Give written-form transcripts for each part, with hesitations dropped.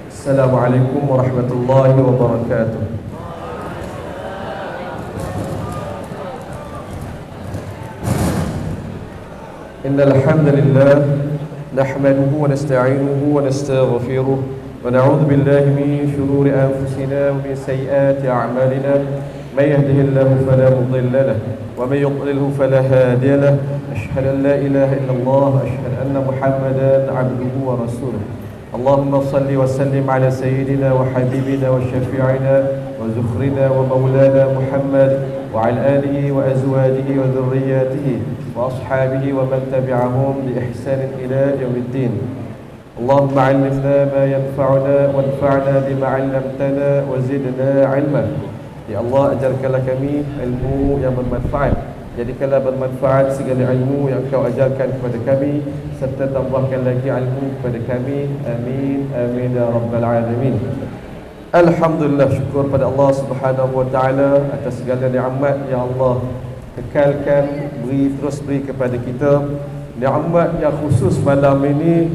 Assalamualaikum warahmatullahi wabarakatuh. Innal hamdalillah nahmaduhu wa nasta'inuhu wa nastaghfiruh wa na'udzu billahi min shururi anfusina wa min sayyiati a'malina. May yahdihillahu fala mudilla lahu wa may yudlilhu fala hadiya lahu. Ashhadu an la ilaha illallah wa ashhadu anna Muhammadan 'abduhu wa rasuluh. Allahumma salli wa sallim ala sayyidina wa habibina wa syafi'ina wa zukhrina wa maulana Muhammad wa ala alihi wa azwajihi wa dhurriyyatihi wa ashabihi wa man tabi'ahum bi ihsanin ila yaumiddin. Allahumma 'allimna ma yanfa'una wanfa'na bima 'allamtana wa zidna 'ilma. Ya Allah, ajarkanlah kami ilmu yang bermanfaat, jadikanlah bermanfaat segala ilmu yang Kau ajarkan kepada kami, serta tambahkan lagi ilmu kepada kami. Amin, amin ya rabbal alamin. Alhamdulillah, syukur pada Allah Subhanahu wa taala atas segala nikmat yang Allah kekalkan, terus beri kepada kita. Nikmat yang khusus malam ini,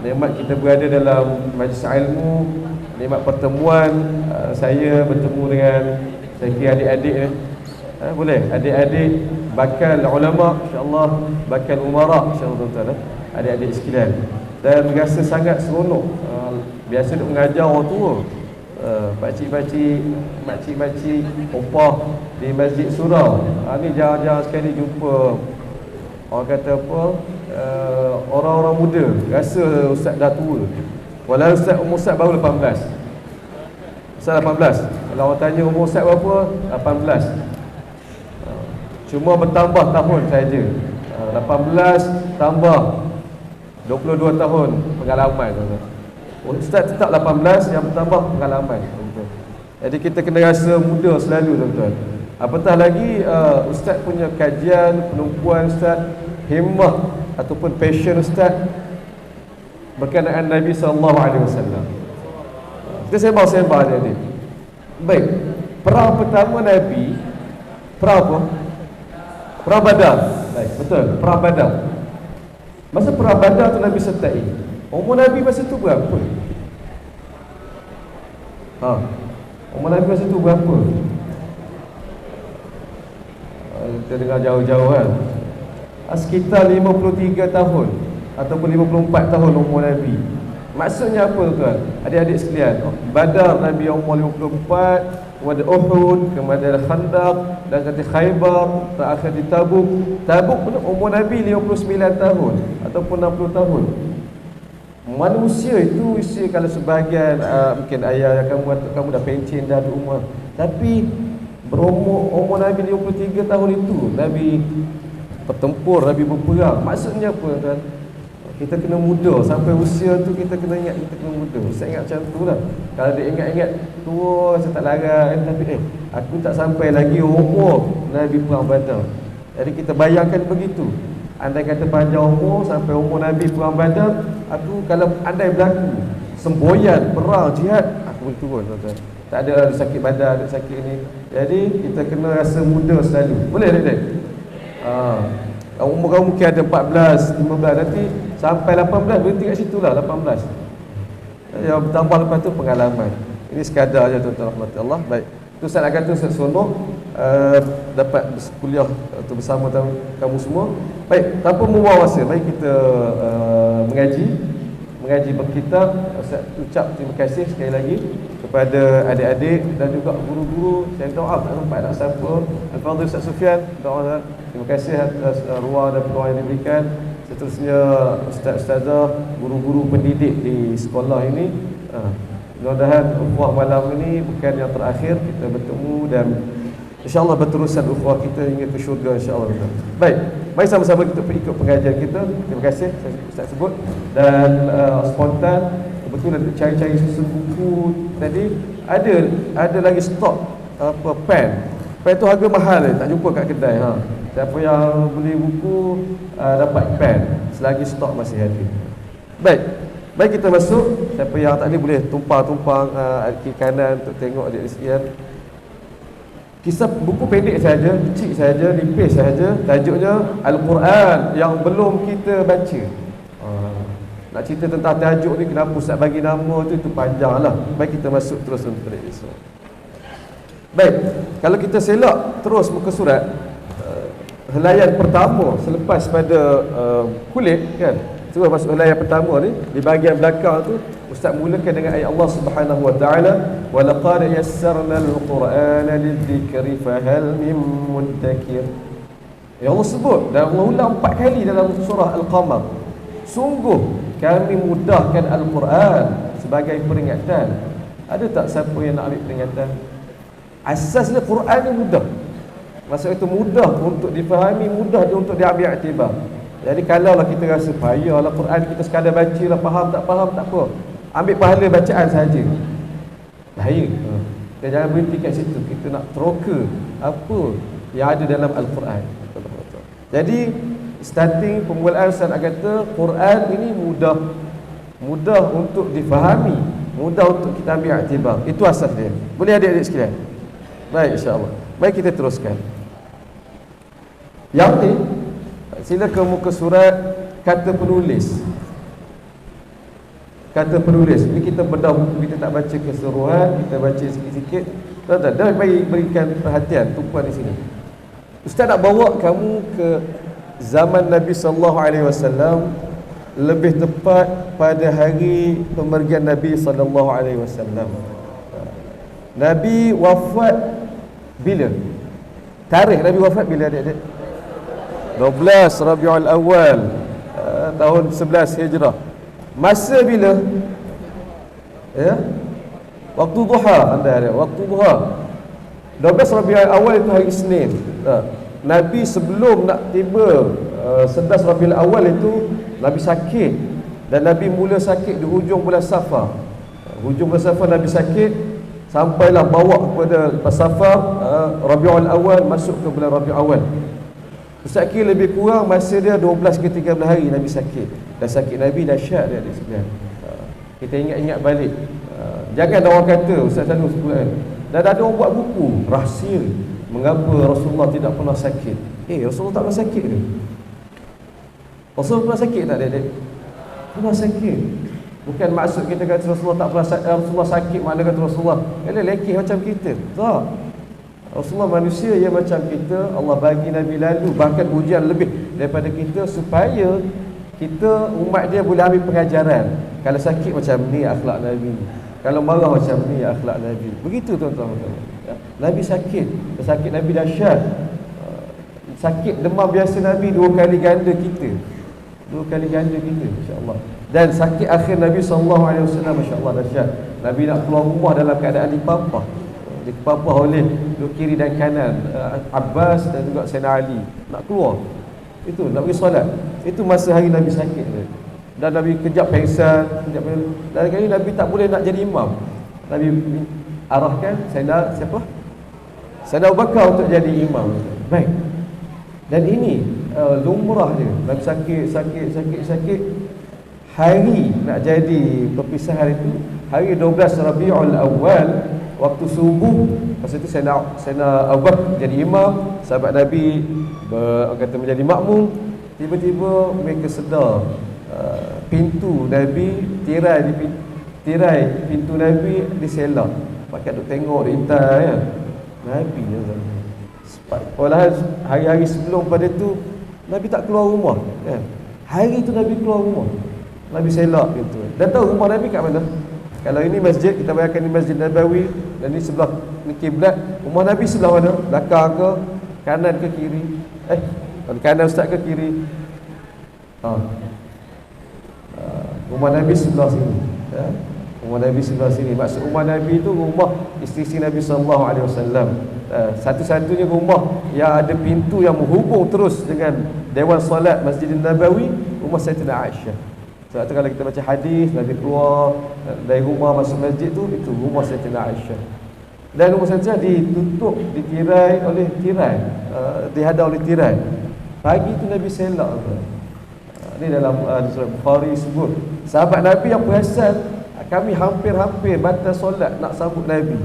nikmat kita berada dalam majlis ilmu, nikmat pertemuan saya bertemu dengan adik-adik ni. Boleh adik-adik bakal ulama, insya-Allah, bakal umara, insya-Allah tuan-tuan, adik-adik sekalian. Dan rasa sangat seronok. Biasa duk mengajar orang tua, pakcik-pakcik, makcik-makcik, opah di Masjid Surau. Ni jarang-jarang sekali jumpa orang kata apa, orang-orang muda. Rasa ustaz dah tua. Walau ustaz baru 18. Ustaz 18. Kalau orang tanya umur ustaz berapa? 18. Cuma bertambah tahun saja. 18 tambah 22 tahun pengalaman. Ustaz tetap 18, yang bertambah pengalaman. Jadi kita kena rasa muda selalu, tuan-tuan. Apatah lagi ustaz punya kajian, penumpuan ustaz, himmah ataupun passion ustaz berkenaan Nabi SAW. Kita sembah-sembah dia. Baik, perang pertama Nabi, perang apa? Perang Badar. Baik, betul, perang Badar. Masa perang Badar tu Nabi sertai. Umur Nabi masa tu berapa? Umur Nabi masa tu berapa? Kita dengar jauh-jauh kan. Sekitar 53 tahun ataupun 54 tahun umur Nabi. Maksudnya apa, tuan? Adik-adik sekalian, Badar Nabi umur 54, kemudian Uhud, kemudian Khandaq, dan nanti Khaybar, terakhir di Tabuk. Tabuk pun umur Nabi 59 tahun ataupun 60 tahun. Manusia itu usia, kalau sebahagian mungkin ayah kamu dah pencen, dah ada umur, tapi umur Nabi 53 tahun itu Nabi bertempur, Nabi berperang. Maksudnya apa, tuan? Kita kena muda. Sampai usia tu kita kena ingat kita kena muda. Saya ingat macam tu lah. Kalau dia ingat-ingat tua, saya tak larang, tapi aku tak sampai lagi umur Nabi perang Badar. Jadi kita bayangkan begitu. Andai kata panjang umur sampai umur Nabi perang Badar, aku kalau andai berlaku semboyan, perang, jihad, aku boleh turun, tuan-tuan. Tak ada sakit badan, ada sakit ni. Jadi kita kena rasa muda selalu. Boleh tak? Umur kamu mungkin ada 14, 15, nanti sampai 18, berhenti kat situ lah, 18. Ya, bertambah lepas tu pengalaman. Ini sekadar je, tuan-tuan rahmati Allah. Baik, tu saya nak kata Ustaz seronok dapat kuliah bersama kamu semua. Baik, tanpa membuang masa, mari kita mengaji berkitab. Ustaz ucap terima kasih sekali lagi kepada adik-adik dan juga guru-guru. Saya doa tak nampak nak siapa. Al-Fadhil Ustaz Sufyan, doa terima kasih atas ruang dan peluang yang diberikan. Seterusnya ustaz-ustazah, guru-guru pendidik di sekolah ini. Mudah-mudahan ukhuwah malam ini bukan yang terakhir kita bertemu, dan insya-Allah berterusan ukhuwah kita hingga ke syurga, insya-Allah. Baik, mari sama-sama kita ikut pengajian kita. Terima kasih Ustaz sebut, dan spontan kebetulan cari-cari susun buku tadi, ada lagi stok pen tu harga mahal, tak jumpa kat kedai. Siapa yang beli buku dapat pen selagi stok masih ada. Baik kita masuk. Siapa yang tak boleh tumpang-tumpang kiri kanan untuk tengok adik sekalian. Kisah buku pendek saja, kecil saja, nipis saja. Tajuknya Al-Quran yang belum kita baca. Nak cerita tentang tajuk ni, kenapa Ustaz bagi nama tu, itu panjang lah. Baik, kita masuk terus untuk Isra. Baik, kalau kita selak terus muka surat, helaian pertama selepas pada kulit kan, terus masuk helaian pertama ni, di bahagian belakang tu Ustaz mulakan dengan ayat Allah Subhanahu wa taala, wa laqad yassarna al-Qur'ana lidh-dhikri fahal min muddakir. Ya Allah sebut, dan Allah ulang 4 kali dalam surah Al-Qamar, sungguh kami mudahkan Al-Quran sebagai peringatan. Ada tak siapa yang nak ambil peringatan? Asasnya Quran ni mudah. Maksud itu mudah untuk difahami, mudah untuk diambil iktibar. Jadi kalaulah kita rasa payahlah Quran, kita sekadar baca lah, faham tak apa, ambil pahala bacaan saja, bahaya. Kita jangan berhenti kat situ, kita nak teroka apa yang ada dalam Al-Quran. Jadi starting permulaan Ustaz nak kata Quran ini mudah untuk difahami, mudah untuk kita ambil iktibar. Itu asas dia. Boleh adik-adik sekalian? Baik, insya-Allah. Baik, kita teruskan. Yang ni, sila ke muka surat kata penulis. Kata penulis. Ini kita bedah buku, kita tak baca keseluruhan, kita baca sikit-sikit. Tuan-tuan, dah berikan perhatian tumpuan di sini. Ustaz nak bawa kamu ke zaman Nabi sallallahu alaihi wasallam, lebih tepat pada hari pemergian Nabi sallallahu alaihi wasallam. Nabi wafat bila? Tarikh Nabi wafat bila adik-adik? 12 Rabiul Awal tahun 11 Hijrah. Masa bila? Ya. Waktu duha, anda ada waktu duha. 12 Rabiul Awal itu hari Isnin. Nabi sebelum nak tiba 11 Rabiul Awal itu Nabi sakit, dan Nabi mula sakit di hujung bulan Safar. Hujung bulan Safar Nabi sakit, sampailah bawa kepada lepas Safar, Rabiul Awal, masuk ke bulan Rabiul Awal. Ustaz kira lebih kurang masa dia 12 ke 13 hari Nabi sakit. Dan sakit Nabi dahsyat dia sebenarnya. Kita ingat-ingat balik. Jangan orang kata Ustaz selalu sebut kan, dan ada orang buat buku rahsia mengapa Rasulullah tidak pernah sakit. Rasulullah tak pernah sakit ke? Rasulullah pernah sakit tak adik-adik? Pernah sakit. Bukan maksud kita kata Rasulullah tak pernah sakit, Rasulullah sakit makna kata Rasulullah lekeh macam kita. Tak. Rasulullah manusia yang macam kita. Allah bagi Nabi lalu bahkan ujian lebih daripada kita, supaya kita umat dia boleh ambil pengajaran. Kalau sakit macam ni akhlak Nabi, kalau marah macam ni akhlak Nabi. Begitu tuan-tuan. Nabi sakit, sakit Nabi dahsyat. Sakit demam biasa Nabi 2 kali ganda kita. 2 kali ganda kita, insya-Allah. Dan sakit akhir Nabi sallallahu alaihi wasallam, masya-Allah dahsyat. Nabi nak keluar rumah dalam keadaan dipapah. Dipapah oleh dua kiri dan kanan, Abbas dan juga Sayyidina Ali. Nak keluar. Itu nak pergi solat. Itu masa hari Nabi sakit tu. Dan Nabi kejap pengsan, dan kali Nabi tak boleh nak jadi imam. Nabi arahkan Sayyidina siapa? Sayyidina Abu Bakar untuk jadi imam. Baik. Dan ini lumrah dia. Nabi sakit. Hari nak jadi perpisahan itu, hari 12 Rabiul Awal, waktu subuh. Masa itu Sayyidina Abu Bakar jadi imam, sahabat Nabi kata menjadi makmum. Tiba-tiba mereka sedar pintu Nabi, tirai pintu Nabi diselak. Pakai duk tengok di intai ya. Nabi olahan hari-hari sebelum pada tu Nabi tak keluar rumah kan. Hari tu Nabi keluar rumah, Nabi selak pintu. Dan tahu rumah Nabi kat mana? Kalau ini masjid, kita bayangkan ini Masjid Nabawi, dan ini sebelah ni kiblat. Rumah Nabi sebelah mana? Belakang ke? Kanan ke kiri? Kanan ustaz ke kiri? Rumah Nabi sebelah sini ya. Rumah Nabi sebelah sini. Maksud rumah Nabi itu rumah isteri Nabi sallallahu alaihi wasallam. Satu-satunya rumah yang ada pintu yang menghubung terus dengan Dewan Solat Masjid Nabawi, rumah Sayyidatina Aisyah. Sebab tu kalau kita baca hadis, Nabi keluar dari rumah masuk masjid tu, itu rumah Sayyidatina Aisyah. Dan rumah Sayyidatina ditutup, ditirai oleh tirai, dihadap oleh tirai. Pagi tu Nabi selak. Ini dalam surah Bukhari sebut, sahabat Nabi yang perasan, kami hampir-hampir batal solat nak sambut Nabi.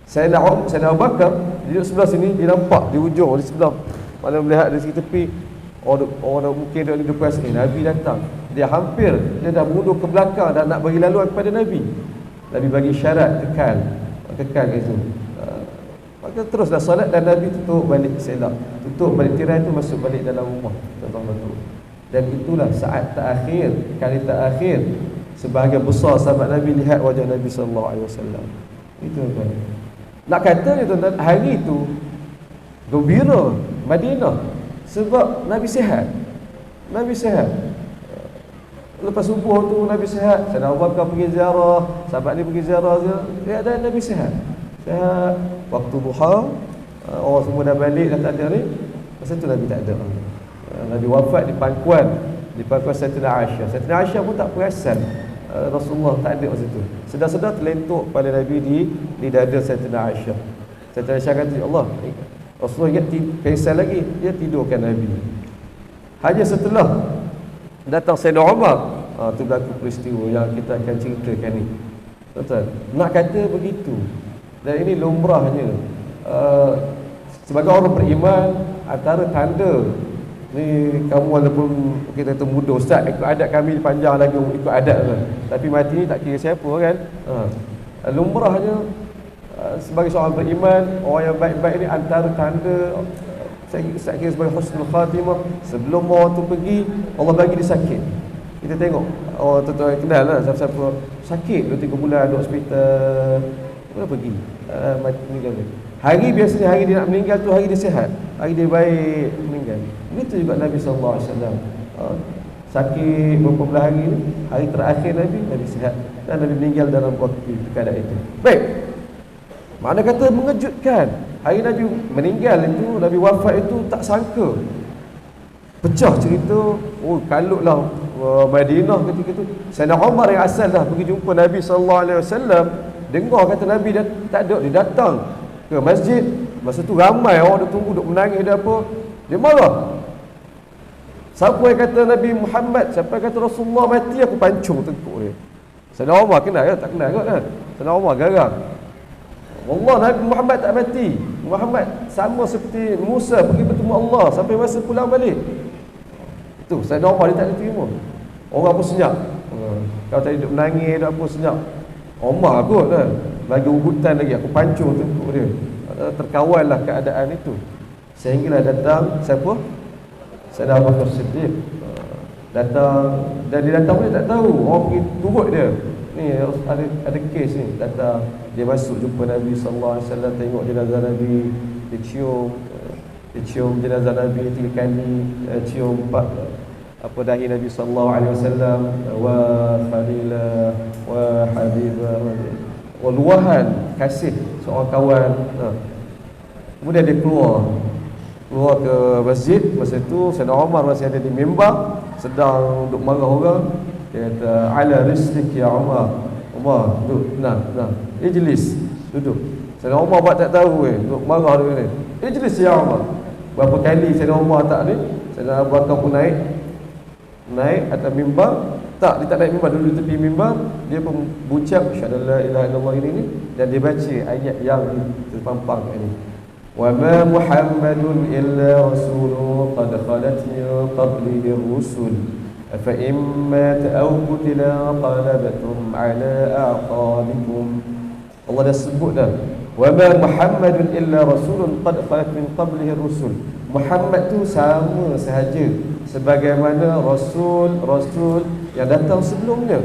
Sayyidina Abu Bakar duduk sebelah sini, dia nampak di ujung, di sebelah, mana melihat dari segi tepi, orang mungkin dia depan sini, Nabi datang. dia dah mundur ke belakang dan nak bagi laluan kepada Nabi. Nabi bagi syarat kekal ke situ. Maka teruslah solat dan Nabi tutup balik selak, tutup balik tirai itu, masuk balik dalam rumah. Dan itulah saat terakhir, kali terakhir sebahagian besar sahabat Nabi lihat wajah Nabi sallallahu alaihi wasallam. Itu tuan. Nak kata ni tuan, hari itu gembira Madinah sebab Nabi sihat. Nabi sihat. Lepas subuh tu Nabi sihat, Sayyidina Abu Bakar pergi ziarah, sahabat ni pergi ziarah dia, dan Nabi sihat. Sihat. Waktu duha, orang semua dah balik, dah tak ada ni. Masa tu Nabi tak ada. Nabi wafat di pangkuan Sayyidatina Aisyah. Sayyidatina Aisyah pun tak perasan Rasulullah tak ada masa tu. Sedar-sedar terlentuk pada Nabi di dada Sayyidatina Aisyah. Sayyidatina Aisyah kata, "Ya Allah, Rasulullah ingat pengsan lagi." Dia tidurkan Nabi. Hanya setelah datang Sayyidina Umar, tu berlaku peristiwa yang kita akan ceritakan ni. Tuan-tuan, nak kata begitu. Dan ini lumrahnya. Sebagai orang beriman, antara tanda ni kamu walaupun kita kata muda, ustaz ikut adat kami panjang lagi ikut adat kan, tapi mati ni tak kira siapa kan. Lumrahnya sebagai seorang beriman, orang yang baik-baik ni, antara tanda saya kira sebagai husnul khatimah, sebelum orang tu pergi, Allah bagi dia sakit. Kita tengok orang tu kenal lah, siapa-siapa sakit 2-3 bulan duduk hospital, dia pergi mati meninggal. Hari biasanya hari dia nak meninggal tu hari dia sihat, hari dia baik meninggal. Begitu juga Nabi sallallahu alaihi wasallam. Sakit beberapa belah hari ni, hari terakhir Nabi sihat dan Nabi meninggal dalam waktu keadaan itu. Baik. Makna kata mengejutkan. Hari Nabi meninggal itu, Nabi wafat itu tak sangka. Pecah cerita, kalutlah Madinah ketika itu. Sayyidina Umar yang asal dah pergi jumpa Nabi sallallahu alaihi wasallam, dengar kata Nabi dah tak ada, dia datang ke masjid. Masa tu ramai orang duk tunggu, duk menangis dia apa. Dia marah. Siapa yang kata Nabi Muhammad, siapa yang kata Rasulullah mati, aku pancung tengkuk dia. Sayyidina Umar kenal ya? Tak kenal kot kan? Sayyidina Umar garang. Allah, Nabi Muhammad tak mati. Muhammad sama seperti Musa pergi bertemu Allah sampai masa pulang balik. Tu Sayyidina Umar dia tak terima. Orang pun senyap. Kalau tadi duk menangis, duk apa senyap. Umar kot kan. Bagi ugutan lagi, aku pancung tengkuk dia. Terkawallah keadaan itu. Sehinggalah datang siapa? Sayyidina Abu Bakar Siddiq. Datang, dan dia datang pun dia tak tahu. Orang pergi turut dia. Ni ada kes ni. Datang, dia masuk jumpa Nabi sallallahu alaihi wasallam, tengok jenazah Nabi, dia cium jenazah Nabi 3 kali, cium apa dahi Nabi sallallahu alaihi wasallam, wa khalila wa habiba, wa luahan kasih seorang kawan. Kemudian dia keluar ke masjid. Masa tu Sayyidina Umar masih ada di mimbar, sedang duk marah orang. Dia kata, "Ala rislik ya Umar." Umar, duduk, nah, ijlis, duduk. Sayyidina Umar buat tak tahu duk marah dia ni. Ijlis ya Umar. Berapa kali Sayyidina Umar tak ni, Sayyidina Abu Bakar pun naik atas mimbar. Tak, dia tak naik mimbar, dulu tepi mimbar. Dia pun bucap syahadu la ilaha illallah ini, dan dia baca ayat yang terpampang ini. Wa ma Muhammadun illa rasulun qad khalat min qablihi ar-rusul afa imma ta'aw qutila qalabtum ala a'qabikum. Allah dah sebut dah, wa ma Muhammadun illa rasulun qad khalat min qablihi ar-rusul. Muhammad tu sama sahaja sebagaimana rasul yang datang sebelumnya.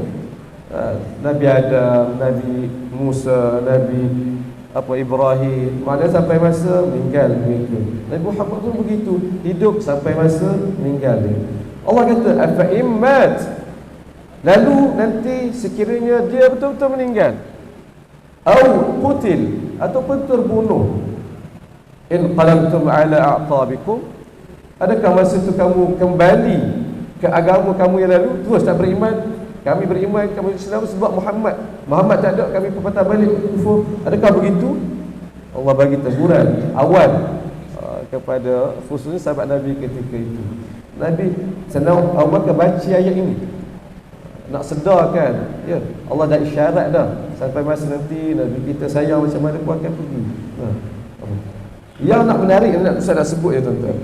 Nabi Adam, Nabi Musa, Nabi Ibrahim, mana sampai masa meninggal begitu. Nabi Muhammad pun begitu, hidup sampai masa meninggal dia. Allah kata afa immat, lalu nanti sekiranya dia betul-betul meninggal, au qutil, ataupun terbunuh, in qalamtum ala a'qabikum, adakah masa itu kamu kembali ke agama kamu yang lalu, terus tak beriman? Kami beriman, kami Islam sebab Muhammad tak ada, kami patah balik kufur. Adakah begitu? Allah bagi teguran awal kepada khususnya sahabat Nabi ketika itu. Nabi senang Abu Bakar baca ayat ini, nak sedarkan, ya, Allah dah isyarat dah, sampai masa nanti Nabi kita sayang macam mana pun akan pergi. Yang nak menarik, nak Ustaz dah sebut ya tuan-tuan,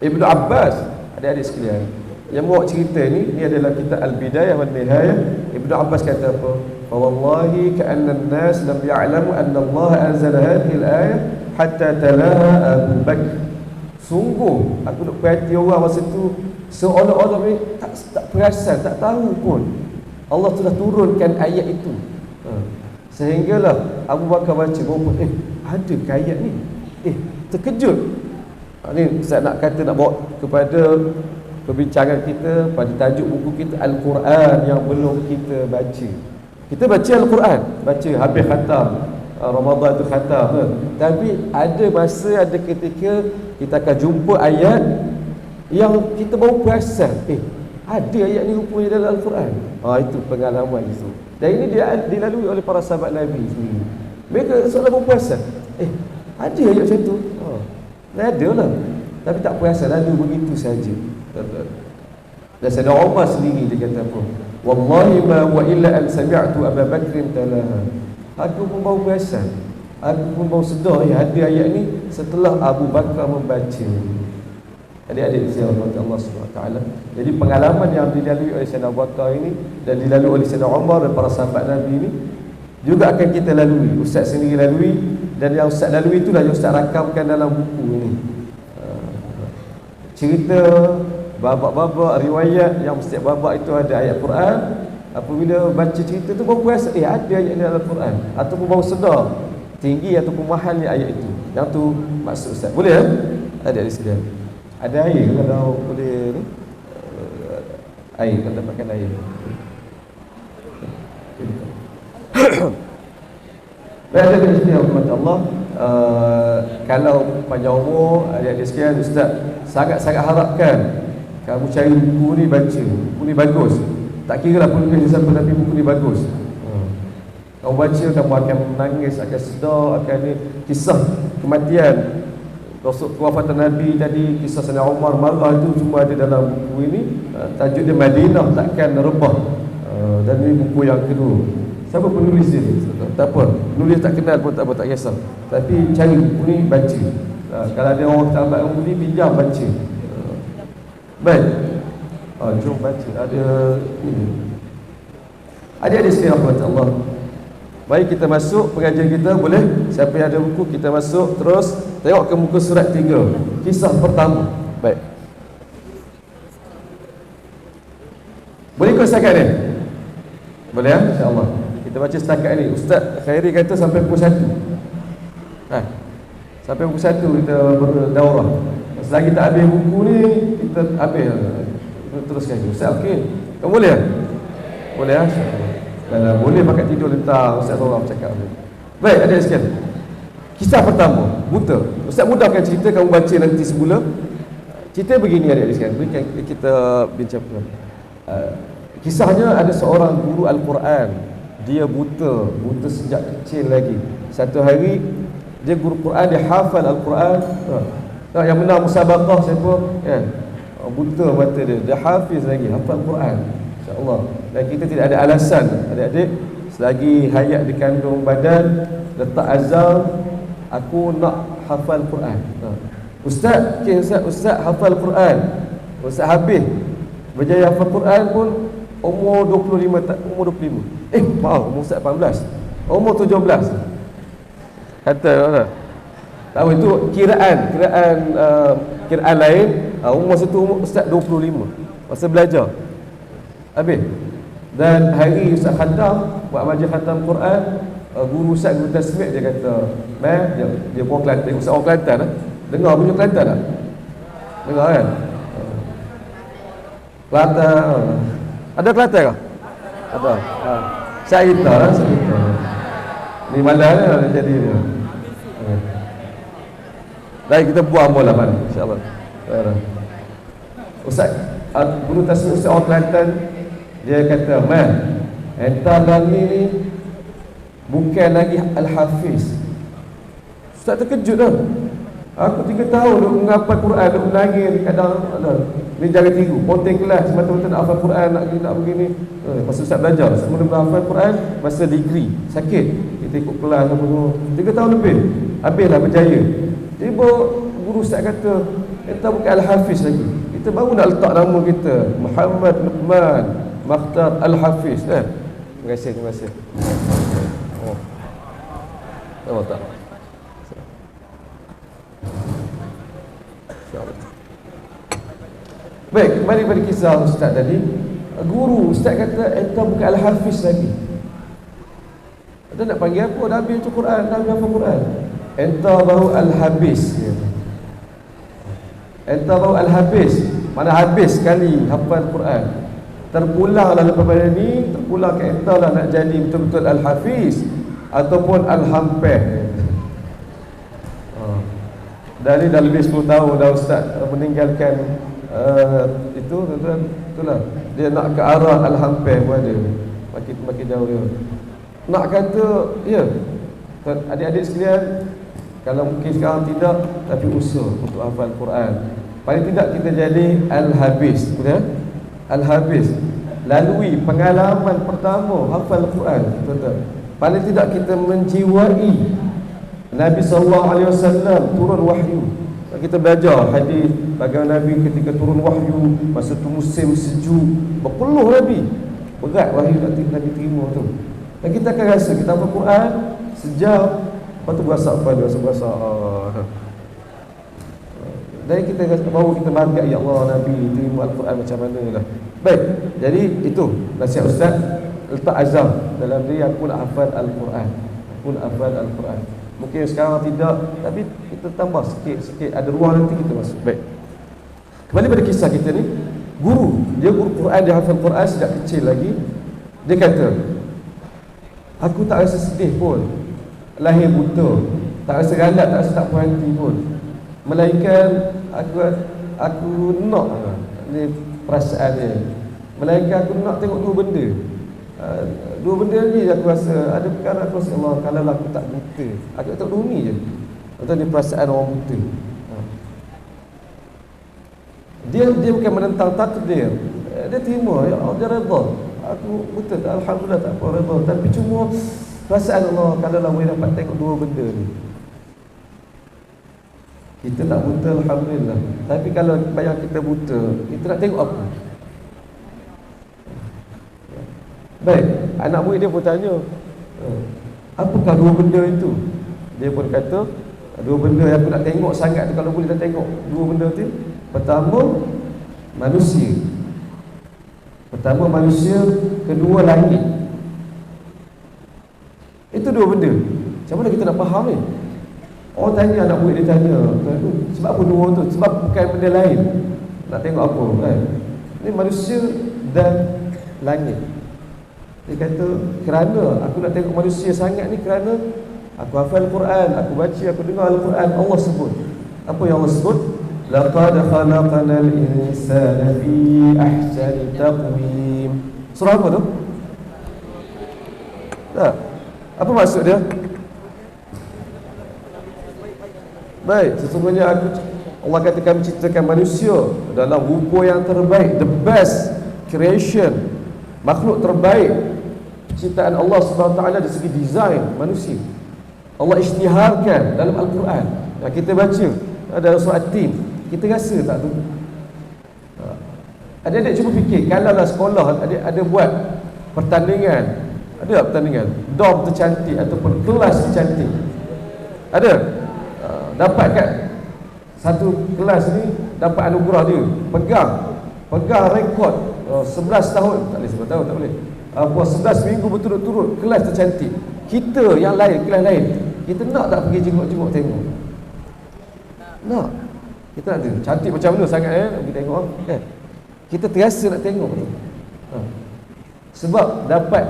Ibnu Abbas, adik-adik sekalian, Yang bawa cerita ni adalah kitab Al-Bidayah wan Nihayah. Ibnu Abbas kata apa? Wallahi ka'anna an-nas lam ya'lamu anna Allah anzala hadhihi al-ayah hatta talaha Abu Bakr. Sungguh aku nak perhati orang masa tu seolah-olah ni tak perasan, tak tahu pun Allah telah turunkan ayat itu. Sehinggalah Abu Bakar baca, ada ke ayat ni? Terkejut. Ni saya nak kata, nak bawa kepada perbincangan kita pada tajuk buku kita Al-Quran yang belum kita baca. Kita baca Al-Quran, baca habis khatam, Ramadan tu khatam, tapi ada masa, ada ketika kita akan jumpa ayat yang kita baru perasan, ada ayat ni rupanya dalam Al-Quran. Itu pengalaman itu. Dan ini dia dilalui oleh para sahabat Nabi sendiri. Mereka seolah baru perasan, ada ayat macam tu. Ada lah, tapi tak perasan, lalu begitu saja. Dan Sayyidina Umar sendiri dia kata apa? Wallahi ma huwa illa an sami'tu Abu Bakr talaha. Aku pun baru perasan, aku pun baru sedar ada ayat ni setelah Abu Bakar membaca. Adik-adik dirahmati Allah SWT. Jadi pengalaman yang dilalui oleh Sayyidina Abu Bakar ini dan dilalui oleh Sayyidina Umar dan para sahabat Nabi ini juga akan kita lalui. Ustaz sendiri lalui, dan yang Ustaz lalui itulah yang Ustaz rakamkan dalam buku ini. Cerita babak-babak riwayat yang setiap babak itu ada ayat Quran. Apabila baca cerita tu baru rasa ada ayat ni dalam Quran, ataupun baru sedar tinggi ataupun mahalnya ayat itu. Yang tu maksud Ustaz. Boleh ya? Ada di sekalian. Ada air kalau boleh ni. Air, kalau dapatkan air. Baik, ada di sini Allah. Kalau panjang umur, adik-adik sekalian, Ustaz sangat-sangat harapkan kamu cari buku ni, baca. Buku ni bagus. Tak kira lah penulis siapa, tapi buku ni bagus. Kamu baca, kamu akan menangis, akan sedar, akan ni kisah kematian Rasul, kewafatan Nabi tadi, kisah Sayyidina Umar marah itu cuma ada dalam buku ini. Tajuk dia Madinah Takkan Rebah. Dan ini buku yang kedua. Siapa penulis dia? Tak apa, penulis tak kenal pun tak apa, tak kisah. Tapi cari buku ni, baca. Kalau ada orang tak dapat buku ni, pinjam baca. Baik. Jom baca. Ada ini. Adik-adik sekalian rahmat Allah. Baik, kita masuk pengajian kita, boleh? Siapa yang ada buku, kita masuk terus. Tengok ke muka surat 3, kisah pertama. Baik. Boleh ikut setakat ni? Boleh ya? InsyaAllah. Kita baca setakat ni. Ustaz Khairi kata sampai pukul 1. Sampai pukul 1 kita berdaurah. Selagi tak habis buku ni, kita habis. Kita teruskan. Ustaz okey? Kamu boleh ya? Boleh ya? Kalau boleh pakai tidur lentang, Ustaz Sorang cakap. Baik, ada sekian. Kisah pertama, buta. Ustaz mudahkan cerita, kamu baca nanti semula. Cerita begini adik-adik sekalian, berikan kita bincang. Kisahnya ada seorang guru Al-Quran. Dia buta sejak kecil lagi. Satu hari dia guru Quran, dia hafal Al-Quran. Yang menang musabaqah siapa? Kan? Buta mata dia. Dia hafiz lagi, hafal Quran. InsyaAllah. Dan kita tidak ada alasan, adik-adik, selagi hayat di kandung badan, letak azam, aku nak hafal Quran. Ustaz, Ustaz hafal Quran. Ustaz habis berjaya hafal Quran pun umur 25, umur 25. Maaf, umur Ustaz 18. Umur 17. Kata mana? Tahu itu kiraan lain. Umur situ umur Ustaz 25. Masa belajar. Habis. Dan hari Ustaz khatam, buat majlis khatam Quran, guru Ustaz, guru tasmid, dia kata, dia orang Kelantan, Ustaz orang Kelantan lah. Dengar punya Kelantan tak? Dengar kan? Kelantan. Ada Kelantan ke? Ada. Saya kita lah, saya kita. Ni malam ni jadi dia. Baik, kita buang bola mana, insyaAllah. Ustaz, guru tasmid Ustaz orang Kelantan, dia kata, entah lagi ni bukan lagi Al-Hafiz. Ustaz terkejut dah. Aku 3 tahun duk menghafal Quran, duk menangis kadang ni jangan tiru, ponteng kelas semata-mata nak hafal Quran, nak begini. Masa Ustaz belajar, sebelum hafal Quran, masa degree, sakit. Kita ikut kelas apa semua. 3 tahun lebih. Habislah berjaya. Tiba guru Ustaz kata, entah bukan Al-Hafiz lagi. Kita baru nak letak nama kita Muhammad Luqman Makhtar Al-Hafiz. Terima kasih, terima kasih. Oh. Nampak tak? Baik, kembali pada kisah Ustaz tadi. Guru Ustaz kata entah bukan Al-Hafiz lagi. Dia nak panggil apa? Dah habis tu Quran, dah habis Quran. Entah baru Al-Habis. Entah baru Al-Habis. Mana habis sekali hafal Quran. Terpulanglah lepas pada ni, terpulang ke entah lah nak jadi betul-betul Al-Hafiz ataupun Al-Hampeh. Dari dah lebih 10 tahun dah Ustaz meninggalkan itu tuan-tuan. Itulah dia nak ke arah Al-Hampeh pun ada. Makin jauh dia. Nak kata ya, adik-adik sekalian, kalau mungkin sekarang tidak, tapi usaha untuk hafal Quran. Paling tidak kita jadi Al-Habis, betul? Al-Habis. Lalui pengalaman pertama hafal Quran, tuan-tuan. Paling tidak kita menjiwai Nabi SAW turun wahyu. Kita belajar hadis bagaimana Nabi ketika turun wahyu, masa tu musim sejuk, berpeluh Nabi. Berat wahyu Nabi terima tu. Dan kita akan rasa kita hafal Quran sejam, lepas tu berasa apa dia, berasa dari kita baru kita bangga, ya Allah Nabi terima Al-Quran macam mana lah. Baik, jadi itu nasihat Ustaz. Letak azam dalam diri, aku nak hafal Al-Quran, aku nak hafal Al-Quran. Mungkin sekarang tidak, tapi kita tambah sikit-sikit, ada ruang nanti kita masuk. Baik, kembali pada kisah kita ni. Guru, dia guru Quran, dia hafal Quran sejak kecil lagi. Dia kata, aku tak rasa sedih pun lahir buta, tak rasa galak, tak rasa tak puas hati pun, melainkan aku nak ni perasaan dia, melainkan aku nak tengok dua benda. Dua benda ni aku rasa ada perkara aku rasa, Allah, kalau aku tak buta, aku tak tengok dunia je. Atau ni perasaan orang buta. Dia bukan menentang takdir. Dia terima, ya Allah, dia redha. Aku buta, alhamdulillah, tak apa, redha. Tapi cuma perasaan, Allah, kalau lah boleh dapat tengok dua benda ni. Kita tak buta, alhamdulillah. Tapi kalau bayang kita buta, kita nak tengok apa? Baik, anak murid dia pun tanya, apakah dua benda itu? Dia pun kata, dua benda yang aku nak tengok sangat tu, kalau boleh nak tengok dua benda tu. Pertama, manusia. Pertama manusia, kedua langit. Itu dua benda. Macam mana kita nak faham ni? Orang tanya, anak murid dia tanya, sebab apa dua tu? Sebab bukan benda lain. Nak tengok apa kan? Ini manusia dan langit. Dia kata, kerana aku nak tengok manusia sangat ni, kerana aku hafal Quran, aku baca, aku dengar Al-Quran. Allah sebut, apa yang Allah sebut? Laqad khalaqnal insana fi ahsani taqwim. Surah apa tu? Tak. Apa maksud dia? Baik, sesungguhnya Allah kata kami ciptakan manusia dalam rupa yang terbaik, the best creation, makhluk terbaik ciptaan Allah Subhanahu Wa Taala dari segi desain manusia. Allah isytiharkan dalam Al-Quran. Yang kita baca dalam surah At-Tin, kita rasa tak tu? Adik-adik cuba fikir, kalau lah sekolah ada buat pertandingan, ada tak pertandingan dorm tercantik ataupun kelas tercantik? Ada? Dapat kat satu kelas ni, dapat anugerah dia, pegang rekod 11 tahun, tak boleh 11 tahun, tak boleh, 11 minggu berturut-turut kelas tercantik. Kita yang lain, kelas lain, kita nak tak pergi jenguk-jenguk tengok? Nak. Kita nak tengok cantik macam mana sangat nak pergi tengok kan? Kita terasa nak tengok tu. Sebab dapat,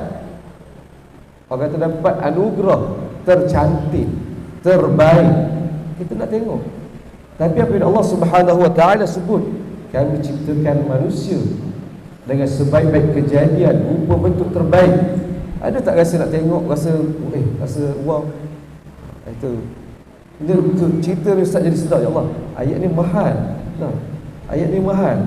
orang kata dapat anugerah tercantik, terbaik, kita nak tengok. Tapi apabila Allah Subhanahu Wa Taala sebut, kami ciptakan manusia dengan sebaik-baik kejadian, rupa bentuk terbaik, ada tak rasa nak tengok, rasa wow? Itu cerita ni Ustaz jadi sedar, ya Allah, ayat ni mahal. Ayat ni mahal.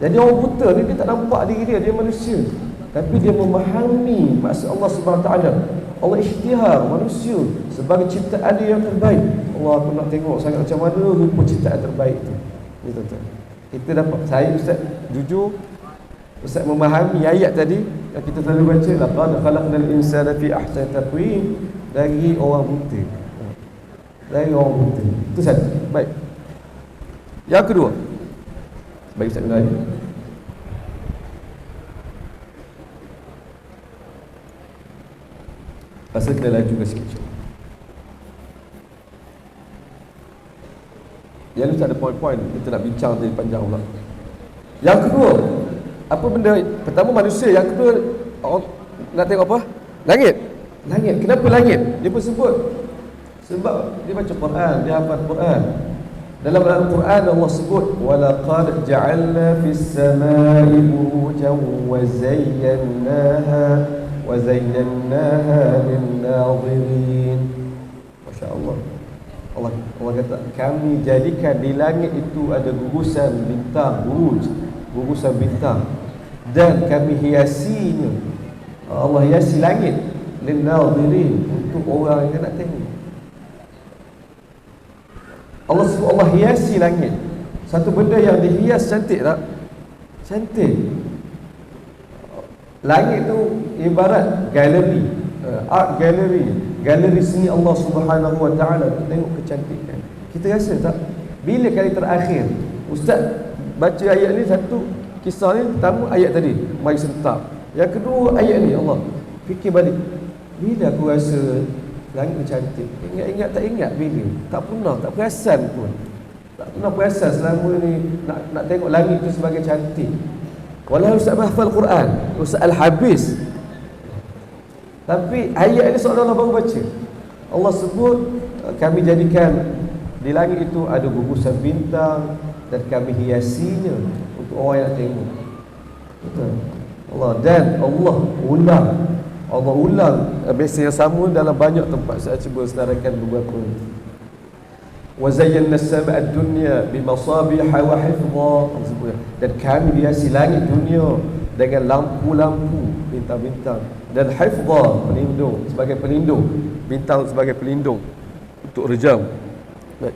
Jadi orang buta ni dia tak nampak diri dia manusia, tapi dia memahami maksud Allah Subhanahu Wa Taala. Allah isytihar manusia sebagai ciptaan dia yang terbaik. Allah, aku nak tengok sangat macam mana rupa ciptaan terbaik itu. Ni tuan-tuan. Kita dapat, saya Ustaz jujur, Ustaz memahami ayat tadi yang kita selalu baca, laqad khalaqnal insana fi ahsani taqwim, dari orang buta. Dari orang buta. Itu satu. Baik. Yang kedua, bagi Ustaz Binali. Pasal kita laju ke sikit. Yang ni tak ada poin-poin, kita nak bincang tadi panjang pula. Yang kedua, apa benda? Pertama manusia, yang kedua orang nak tengok apa? Langit. Langit. Kenapa langit? Dia pun sebut sebab dia baca Quran, dia hafal Quran. Dalam Al-Quran Allah sebut walaqad ja'alna fis samai burujan wa zayyannaha lin-nadhirin. Masya-Allah. Allah kata kami jadikan di langit itu ada gugusan bintang, gugusan bintang, dan kami hiasinya. Allah hiasi langit lin-nadhirin, untuk orang yang nak tengok. Allah sebut Allah hiasi langit. Satu benda yang dihias cantik tak? Cantik. Langit tu ibarat galeri, art gallery, galeri seni Allah Subhanahu Wa Taala. Tengok kecantikan. Kita rasa tak? Bila kali terakhir Ustaz baca ayat ni, satu kisah ni, pertama ayat tadi mari sentap, yang kedua ayat ni, Allah fikir balik, bila aku rasa langit ni cantik, ingat-ingat tak ingat bila, tak pernah, tak perasan pun, tak pernah perasan selama ni nak tengok langit tu sebagai cantik. Walau Ustaz menghafal Quran, Ustaz Al-Habis, tapi ayat ini seolah-olah baru baca. Allah sebut kami jadikan di langit itu ada gugusan bintang dan kami hiasinya untuk orang yang tengok. Betul. Allah, dan Allah ulang beza yang sama dalam banyak tempat. Saya cuba sedarakan beberapa. Wa zayyana as-samaa'a ad-dunya bimasabiha wa hifdha. Dan kami hiasi langit dunia dengan lampu-lampu, bintang-bintang, dan hifdha, pelindung, sebagai pelindung, bintang sebagai pelindung untuk rejam. Baik.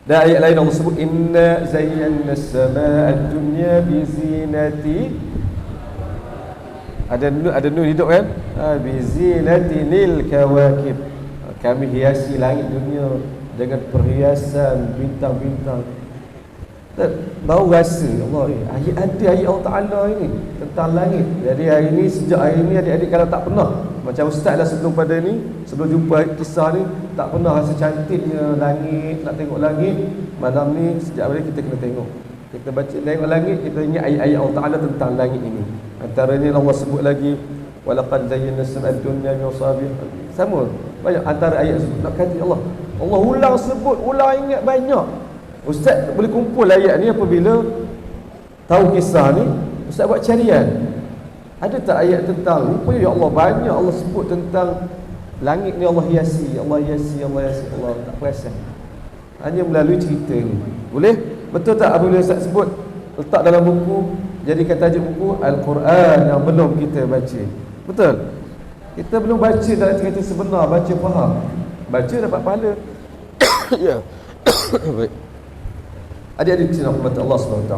Dan ayat lain Allah sebut inna zayyana as-samaa'a ad-dunya bi zinati, ada nur hidup kan, bi zinatinil kawakib, kami hiasi langit dunia dengan perhiasan bintang-bintang. Baru rasa Allah ni ayat Allah Ta'ala ini tentang langit. Jadi hari ni, sejak hari ni, adik-adik kalau tak pernah, macam Ustaz dah sebelum pada ni, sebelum jumpa kisah ni, tak pernah rasa cantiknya langit, nak tengok langit, malam ni sejak hari kita kena tengok. Kita baca tengok langit, kita ingat ayat-ayat Allah Ta'ala tentang langit ini. Antaranya Allah sebut lagi walaqad zayyana as-samaa'a ad-dunya bi masabih. Sama banyak antara ayat sebut nak kata Allah ulang sebut, ulang ingat banyak. Ustaz boleh kumpul ayat ni apabila tahu kisah ni, Ustaz buat carian. Ada tak ayat tentang, rupanya ya Allah banyak Allah sebut tentang langit ni, Allah hiasi, Allah tak perasan. Hanya melalui cerita ni. Boleh? Betul tak apabila Ustaz sebut, letak dalam buku, jadikan tajuk buku Al-Quran yang belum kita baca. Betul? Kita belum baca dalam cerita sebenar, baca faham. Baca dapat pahala. Ya. Baik. Adik-adik cinta rahmat Allah SWT.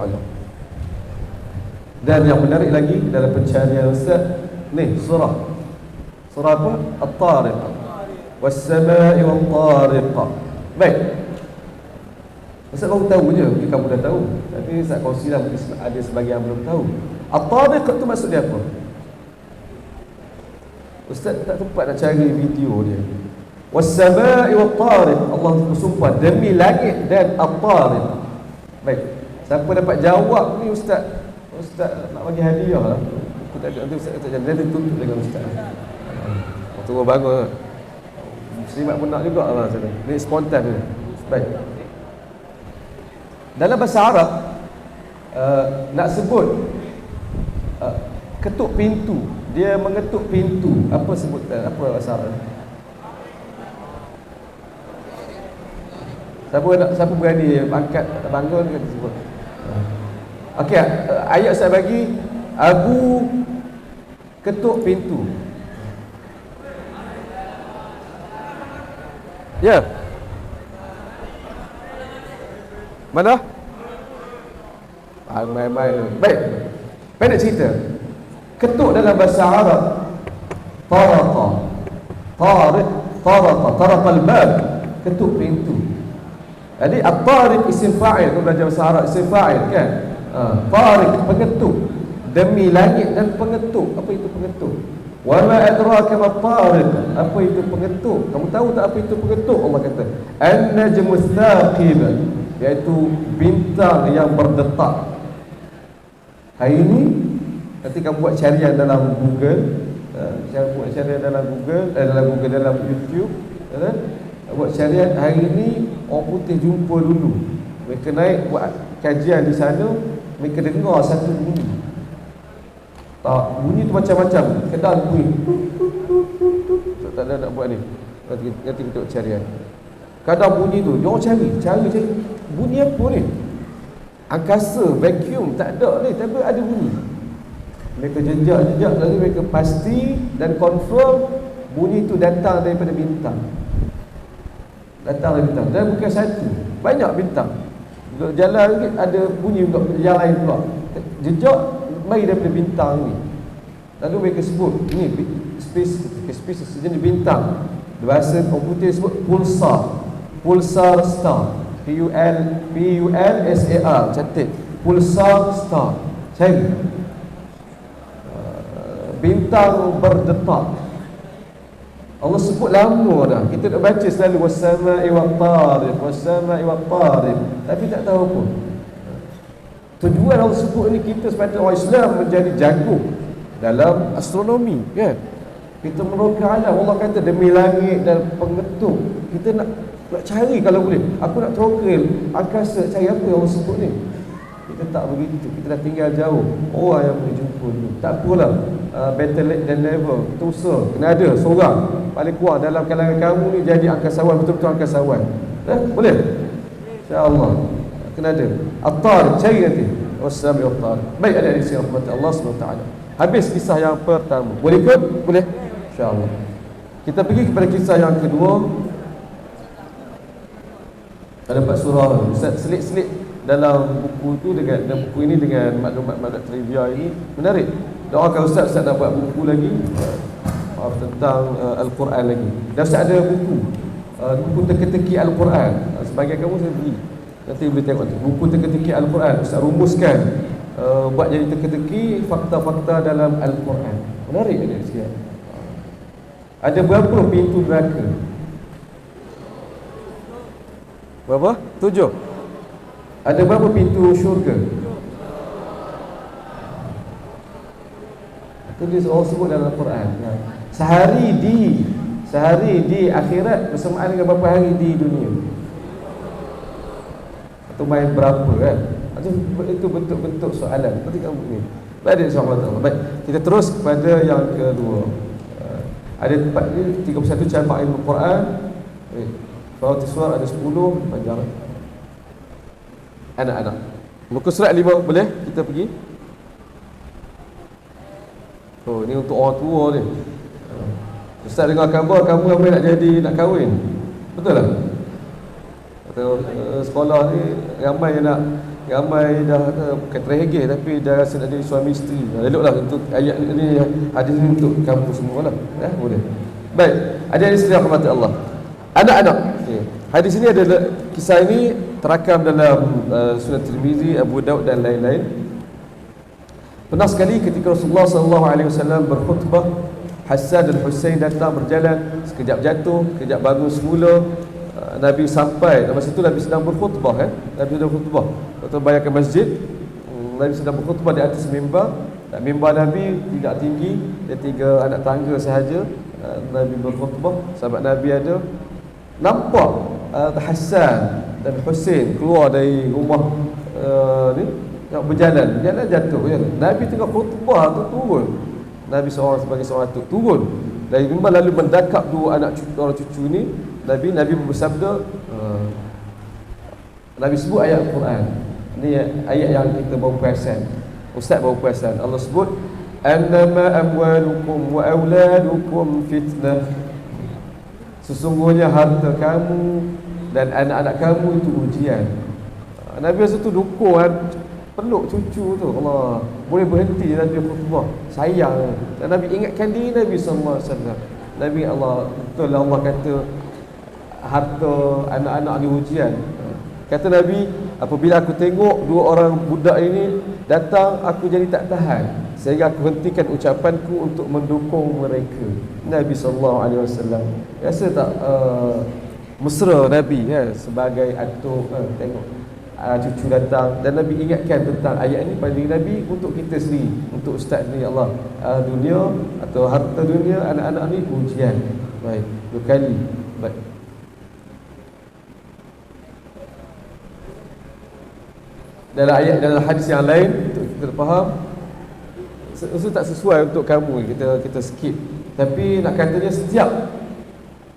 Dan yang menarik lagi dalam pencarian Ustaz ni, surah apa? At-Tariq, was-samaa'i wat-tariq. Baik. Ustaz baru tahu je, mungkin kamu dah tahu, tapi Ustaz kongsilah, mungkin ada sebagian yang belum tahu. At-Tariq tu maksud dia apa? Ustaz tak sempat nak cari video dia. Was-samaa'i wat-tariq, Allah bersumpah demi langit dan at-tariq. Baik, siapa dapat jawab ni Ustaz nak bagi hadiah lah. Aku tak ada, nanti Ustaz kata jangan, nanti tutup dengan Ustaz. Turun bangun. Muslimat pun nak juga lah sana. Ni spontan ni. Baik. Dalam bahasa Arab nak sebut ketuk pintu, dia mengetuk pintu, apa sebutan, apa bahasa Arab? Siapa berani angkat bangun ke sebut? Okey, ayat saya bagi Abu ketuk pintu. Ya. Mana? main-main. Baik, pendek cerita. Ketuk dalam bahasa Arab taraqa, taraqa al-bab, ketuk pintu. Jadi at-tariq isim fa'il, kalau belajar bahasa Arab isim fa'il kan. Tariq pengetuk, demi langit dan pengetuk. Apa itu pengetuk? Wa ma adraka mat-tariq, apa itu pengetuk? Kamu tahu tak apa itu pengetuk? Allah kata an-najmu tsaqib, iaitu bintang yang berdetak. Hari ini nanti kamu buat carian dalam Google, buat carian dalam Google, dalam YouTube, buat carian hari ini orang putih jumpa dulu. Mereka naik buat kajian di sana, mereka dengar satu bunyi. Tak, bunyi tu macam-macam. Kadang bunyi tak ada nak buat ni. Nanti kita buat carian. Kadang bunyi tu, dia orang cari. Bunyi apa ni? Angkasa, vacuum, tak ada ni, tapi ada bunyi. Mereka jejak lagi, mereka pasti dan confirm bunyi tu datang daripada bintang. Dan bukan satu, banyak bintang. Jalan lagi ada bunyi untuk yang lain pula. Jejak mari daripada bintang ni. Lalu mereka sebut ni spesies sejenis bintang. Bahasa komputer sebut pulsar star. Pulsar, catat. Pulsar star. Cari bintang berdetak. Allah sebut lama dah. Kita nak baca selalu was-sama'i wat-tariq, tapi tak tahu pun. Tujuan Allah sebut ni kita sepatutnya orang Islam menjadi jago dalam astronomi, kan? Kita meroka alam. Allah kata demi langit dan pengetuk. Kita nak cari kalau boleh. Aku nak teroka angkasa, cari apa yang Allah sebut ni. Kita tak begitu. Kita dah tinggal jauh. Orang yang boleh jumpa dulu. Tak apalah, better late than never. Kita usaha. Kena ada seorang paling kurang dalam kalangan kamu ni jadi angkasawan, betul-betul angkasawan. Boleh? InsyaAllah. Kena ada. At-Tariq, cari nanti. Wassalamu alaikum. Baik, ada di sini rahmat Allah SWT. Habis kisah yang pertama. Boleh ikut? Boleh? InsyaAllah. Kita pergi kepada kisah yang kedua. Ada 4 surah. Ustaz selit-selit dalam buku tu dalam buku ini dengan maklumat-maklumat trivia ini menarik. Doakan Ustaz nak buat buku lagi tentang Al-Quran lagi. Dan Ustaz ada buku teka-teki Al-Quran. Sebagai kamu saya beli. Nanti boleh tengok tu. Buku teka-teki Al-Quran. Ustaz rumuskan buat jadi teka-teki fakta-fakta dalam Al-Quran. Menarik ada sikit. Ada berapa pintu neraka? Berapa? 7. Ada berapa pintu syurga? Itu dia Allah sebut dalam Al-Quran. Sehari di akhirat bersamaan dengan berapa hari di dunia? Atau main berapa kan? Itu bentuk-bentuk soalan. Nanti kamu ni. Baik, insya-Allah. Baik, kita terus kepada yang kedua. Ada 31 cabang ilmu Quran. Fawatis surah ada 10 panjang. Anak-anak. Muka surat 5 boleh? Kita pergi. Oh, ini untuk orang tua ni. Ustaz dengar khabar kamu ramai nak kahwin. Betul tak? Atau sekolah ni ramai dah bukan terhege tapi dah rasa nak jadi suami isteri. Eloklah untuk ayat ni, hadis ni untuk kamu semualah. Boleh. Baik, ada di sini rahmat Allah. Anak-anak. Hadis ini adalah kisah ini terakam dalam Sunan Tirmizi, Abu Daud dan lain-lain. Pernah sekali ketika Rasulullah SAW berkhutbah, Hasan dan Husain datang berjalan, sekejap jatuh, sekejap bangun semula. Nabi sampai, masa itu Nabi sedang berkhutbah kan? Nabi sedang berkhutbah. Kalau bayangkan masjid, Nabi sedang berkhutbah di atas mimbar. Mimbar Nabi tidak tinggi, dia 3 anak tangga sahaja. Nabi berkhutbah, sahabat Nabi ada. Nampak Hasan dan Husain keluar dari rumah ni, nak berjalan jatuh ya. Nabi tengah khutbah tu turun. Nabi sebagai seorang tu turun dari mimbar lalu mendakap 2 anak orang cucu ni. Nabi bersabda, Nabi sebut ayat Al-Quran. Ini ayat yang kita baru perasan. Ustaz baru perasan. Allah sebut annama amwalukum wa auladukum fitnah. Sesungguhnya harta kamu dan anak-anak kamu itu ujian. Nabi masa tu dukung kan. peluk cucu tu, Allah, boleh berhenti dia Nabi khutbah, sayang. Dan Nabi ingatkan diri Nabi sallallahu alaihi wasallam. Nabi Allah, betul lah Allah kata harta anak-anak ni ujian. Kata Nabi, apabila aku tengok dua orang budak ini datang, aku jadi tak tahan, sehingga aku hentikan ucapanku untuk mendukung mereka. Nabi sallallahu alaihi wasallam rasa tak mesra Nabi ya, sebagai atuk tengok cucu datang, dan Nabi ingatkan tentang ayat ini pada diri Nabi untuk kita sendiri, untuk ustaz ni. Allah, dunia atau harta dunia, anak-anak ni ujian. Baik, dua kali. Baik. Dalam ayat, dalam hadis yang lain untuk kita faham, itu tak sesuai untuk kamu, kita skip. Tapi nak katanya setiap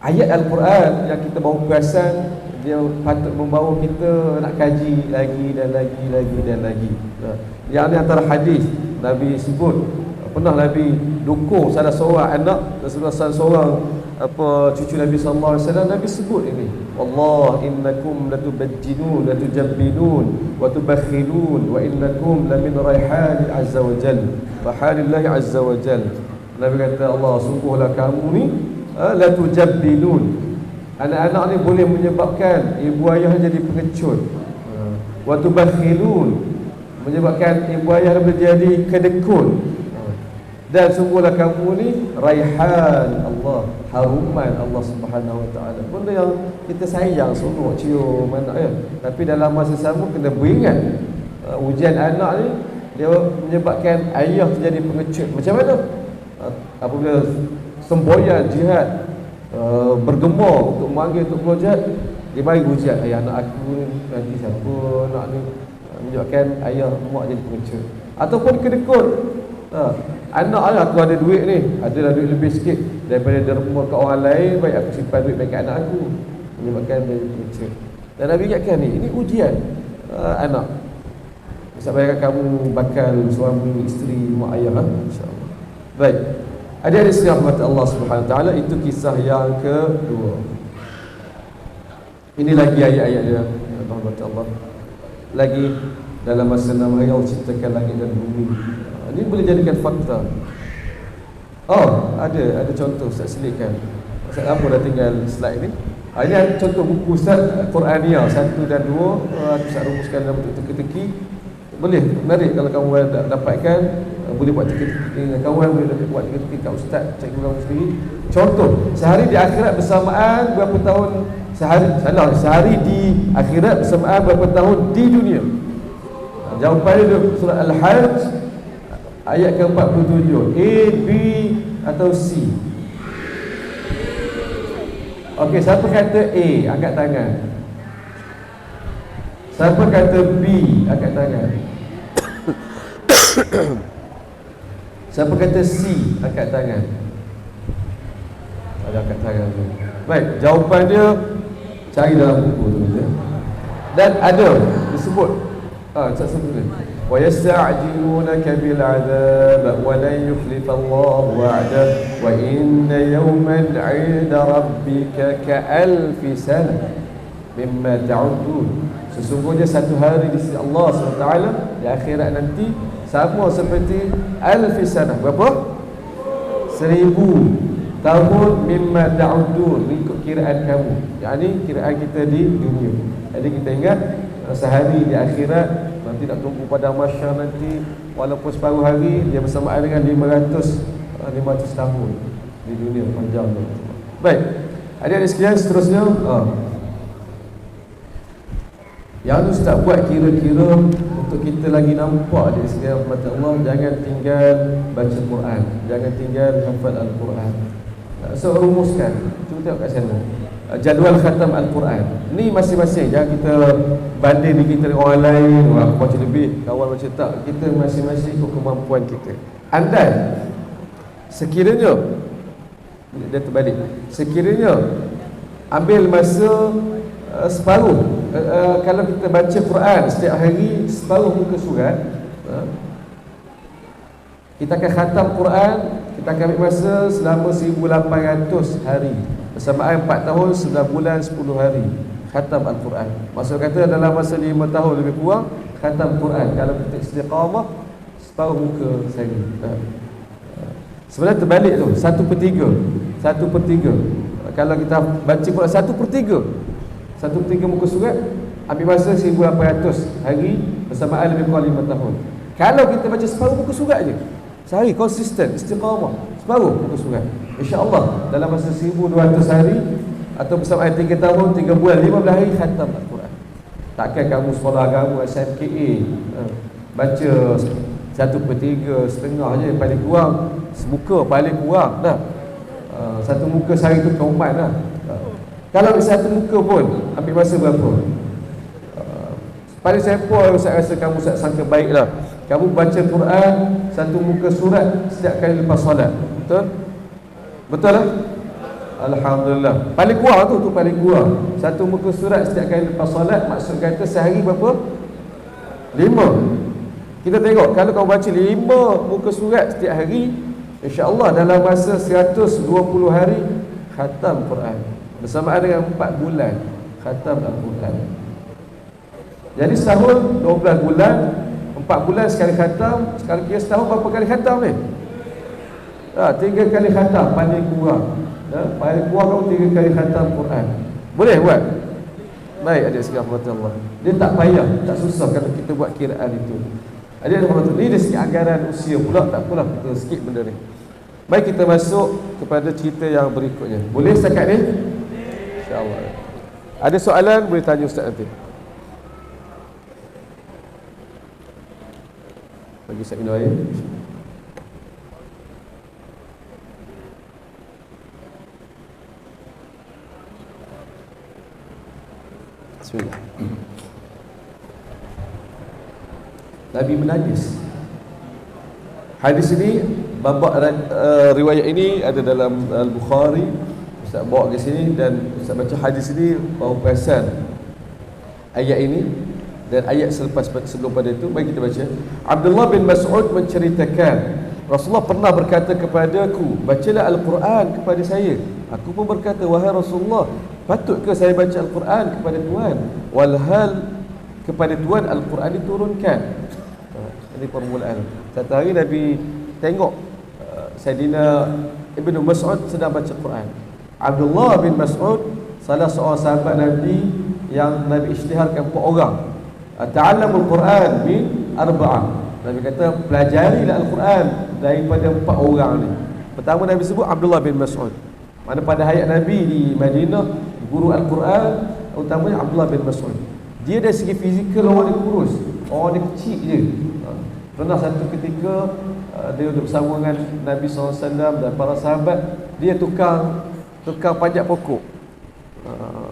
ayat Al-Quran yang kita bawa perasan, dia patut membawa kita nak kaji lagi dan lagi. Yang ni antara hadis Nabi sebut, pernah Nabi dukung salah seorang anak dan salah seorang cucu Nabi sallallahu alaihi wasallam. Nabi sebut ini, wallah innakum latubajjinun latujabbinun wa tubakhilun wa innakum lamin raihan azza wa jalla wa halillahi azza wa jalla. Nabi kata, Allah, sungguhlah kamu ni latujabbinun, anak-anak ni boleh menyebabkan ibu ayah jadi pengecut. Wa tubakhilun, menyebabkan ibu ayah menjadi kedekut. Dan sungguhlah kamu ni raihan Allah, haruman Allah Subhanahu wa taala. Benda yang kita sayang, sungguh cium anak ya. Tapi dalam masa sama kena beringat ujian anak ni dia menyebabkan ayah terjadi pengecut. Macam mana? Apabila semboyan jihad, bergema untuk memanggil untuk berjihad, dia bagi ujian, ayah anak aku ni nanti siapa nak ni, menyebabkan ayah mak jadi pengecut. Ataupun kedekut, anak aku ada duit ni, adalah duit lebih sikit daripada derma ke orang lain, baik aku simpan duit baik kat anak aku, menyebabkan dia pengecut. Dan Nabi ingatkan ini ujian anak. Sampai kamu bakal suami, isteri, mak ayah, insya-Allah. Baik. Adik-adik sekalian rahmat Allah Subhanahu wa taala, itu kisah yang kedua. Ini lagi ayat-ayat dia, rahmat Allah. Lagi dalam masa 6 hari Allah ciptakan langit dan bumi. Ini boleh jadikan fakta. Oh, ada contoh Ustaz selitkan. Ustaz apa dah tinggal slide ni. Ini ada contoh buku Ustaz Qur'aniyah 1 dan 2. Ustaz rumuskan dalam bentuk teka-teki. Boleh, menarik kalau kamu dapatkan. Boleh buat teka-teki dengan kawan, boleh buat teka-teki kat Ustaz, cikgu kamu sendiri. Contoh, sehari di akhirat bersamaan berapa tahun, sehari di akhirat bersamaan berapa tahun di dunia. Jawapannya dia surah Al-Hajj ayat ke-47. A, B atau C? Okey, siapa kata A? Angkat tangan. Siapa kata B? Angkat tangan. Siapa kata C? Angkat tangan. Ada angkat tangan tu. Baik, jawapan dia cari dalam buku tu je. Dan ada disebut tak sebut ni. Wa yasta'jilunaka bil 'adzab wa la yukhlifa Allahu wa'dah wa inna yawman 'inda rabbika ka'alfi sanah mimma ta'udun. Sesungguhnya satu hari di sisi Allah SWT di akhirat nanti sama seperti alfi sanah. Berapa? 1000 tahun mimma ta'udun, ikut kiraan kamu, yakni kiraan kita di dunia. Jadi kita ingat sehari di akhirat nanti nak tunggu pada mahsyar nanti, walaupun separuh hari dia bersamaan dengan 500 tahun di dunia, panjang tu. Baik, adik-adik sekalian, seterusnya yang Ustaz buat kira-kira untuk kita lagi nampak adik sekalian rahmat Allah, jangan tinggal baca Quran, jangan tinggal hafal Al-Quran. So rumuskan, cuba tengok kat sana jadual khatam Al-Quran. Ni masing-masing, jangan kita banding diri kita dengan orang lain. Aku baca lebih, kawan baca tak. Kita masing-masing ikut kemampuan kita. Andai sekiranya dia terbalik, sekiranya ambil masa separuh, kalau kita baca Quran setiap hari separuh muka surat, kita akan khatam Quran, kita akan ambil masa selama 1800 hari, bersamaan 4 tahun 9 bulan 10 hari khatam Al-Quran. Maksud kata dalam masa 5 tahun lebih kurang khatam Quran. Kalau kita istiqamah, separuh muka sehari. Sebenarnya terbalik tu, 1/3. 1/3. Kalau kita baca Quran 1/3, 1/3 muka surat, ambil masa 1800 hari bersamaan lebih kurang 5 tahun. Kalau kita baca separuh muka surat je sehari, konsisten, istiqamah, separuh muka surat, insya-Allah dalam masa 1200 hari atau bersamaan 3 tahun, 3 bulan, 15 hari khatam Al-Quran. Takkan kamu sekolah agama SMKA baca 1/3, setengah je paling kurang, semuka paling kurang dah. Satu muka sehari tu kaumat lah. Kalau satu muka pun ambil masa berapa? Paling simple, saya rasa kamu sangka baik lah, kamu baca Quran satu muka surat setiap kali lepas solat. Betul? Betul lah? Alhamdulillah. Paling kurang tu paling kurang satu muka surat setiap kali lepas solat. Maksud kata sehari berapa? 5. Kita tengok, kalau kau baca 5 muka surat setiap hari, insya-Allah dalam masa 120 hari khatam Quran. Bersamaan dengan 4 bulan khatam Al-Quran. Jadi setahun 12 bulan, 4 bulan sekali khatam. Sekarang kira setahun berapa kali khatam ni? 3 kali khatam paling kurang. Paling kurang kamu 3 kali khatam Quran. Boleh buat? Baik adik sekalian rahmatullah. Dia tak payah, tak susah kalau kita buat kiraan itu. Adik rahmatullah, ni dia sikit anggaran usia pula, tak apalah, kita skip benda ni. Baik, kita masuk kepada cerita yang berikutnya. Boleh setakat ni? InsyaAllah. Ada soalan boleh tanya Ustaz nanti. Bagi saya minum air. Bismillah. Nabi menangis. Hadis ini, babak riwayat ini ada dalam Al-Bukhari. Ustaz bawa ke sini dan Ustaz baca hadis ini baru perasan ayat ini dan ayat sebelum pada itu. Mari kita baca. Abdullah bin Mas'ud menceritakan, Rasulullah pernah berkata kepadaku, bacalah Al-Quran kepada saya. Aku pun berkata, wahai Rasulullah, patutkah saya baca Al-Quran kepada Tuhan? Walhal kepada Tuhan Al-Quran diturunkan. Ini permulaan. Satu hari Nabi tengok Sayyidina Ibnu Mas'ud sedang baca Quran. Abdullah bin Mas'ud salah seorang sahabat Nabi yang Nabi isytiharkan 4 orang. Ta'allamul Quran min 4. Nabi kata pelajarilah Al-Quran daripada 4 orang ni. Pertama Nabi sebut Abdullah bin Mas'ud. Mana pada hayat Nabi di Madinah, guru Al-Quran utamanya Abdullah bin Mas'ud. Dia dari segi fizikal orang dia kurus, orang dia kecil je. Pernah satu ketika dia bersama dengan Nabi SAW dan para sahabat, dia tukang panjat pokok.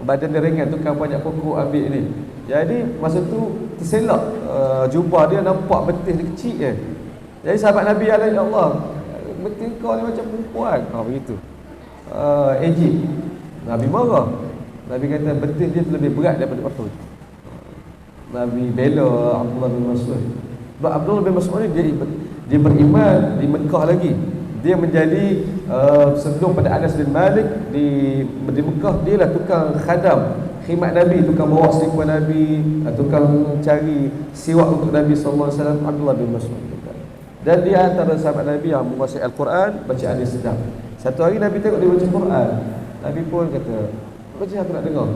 Badan dia ringan, tukang panjat pokok ambil ni. Jadi masa tu terselak jubah dia, nampak betis dia kecil je. Jadi sahabat Nabi, ya Allah, betis kau ni macam perempuan. Begitu. Egypt. Nabi marah. Nabi kata betis dia lebih berat daripada Uhud. Nabi bela Abdullah bin Mas'ud. Sebab Abdullah bin Mas'ud ni dia beriman di Mekah lagi. Dia menjadi sebelum pada Anas bin Malik di Mekah, dia lah tukang khadam khidmat Nabi, tukang bawa selipan Nabi, tukang cari siwak untuk Nabi SAW. Abdullah bin Mas'ud. Dan dia antara sahabat Nabi yang menguasai Al-Quran, bacaan dia sedap. Satu hari Nabi tengok dia baca Quran, Nabi pun kata, baca aku nak dengar.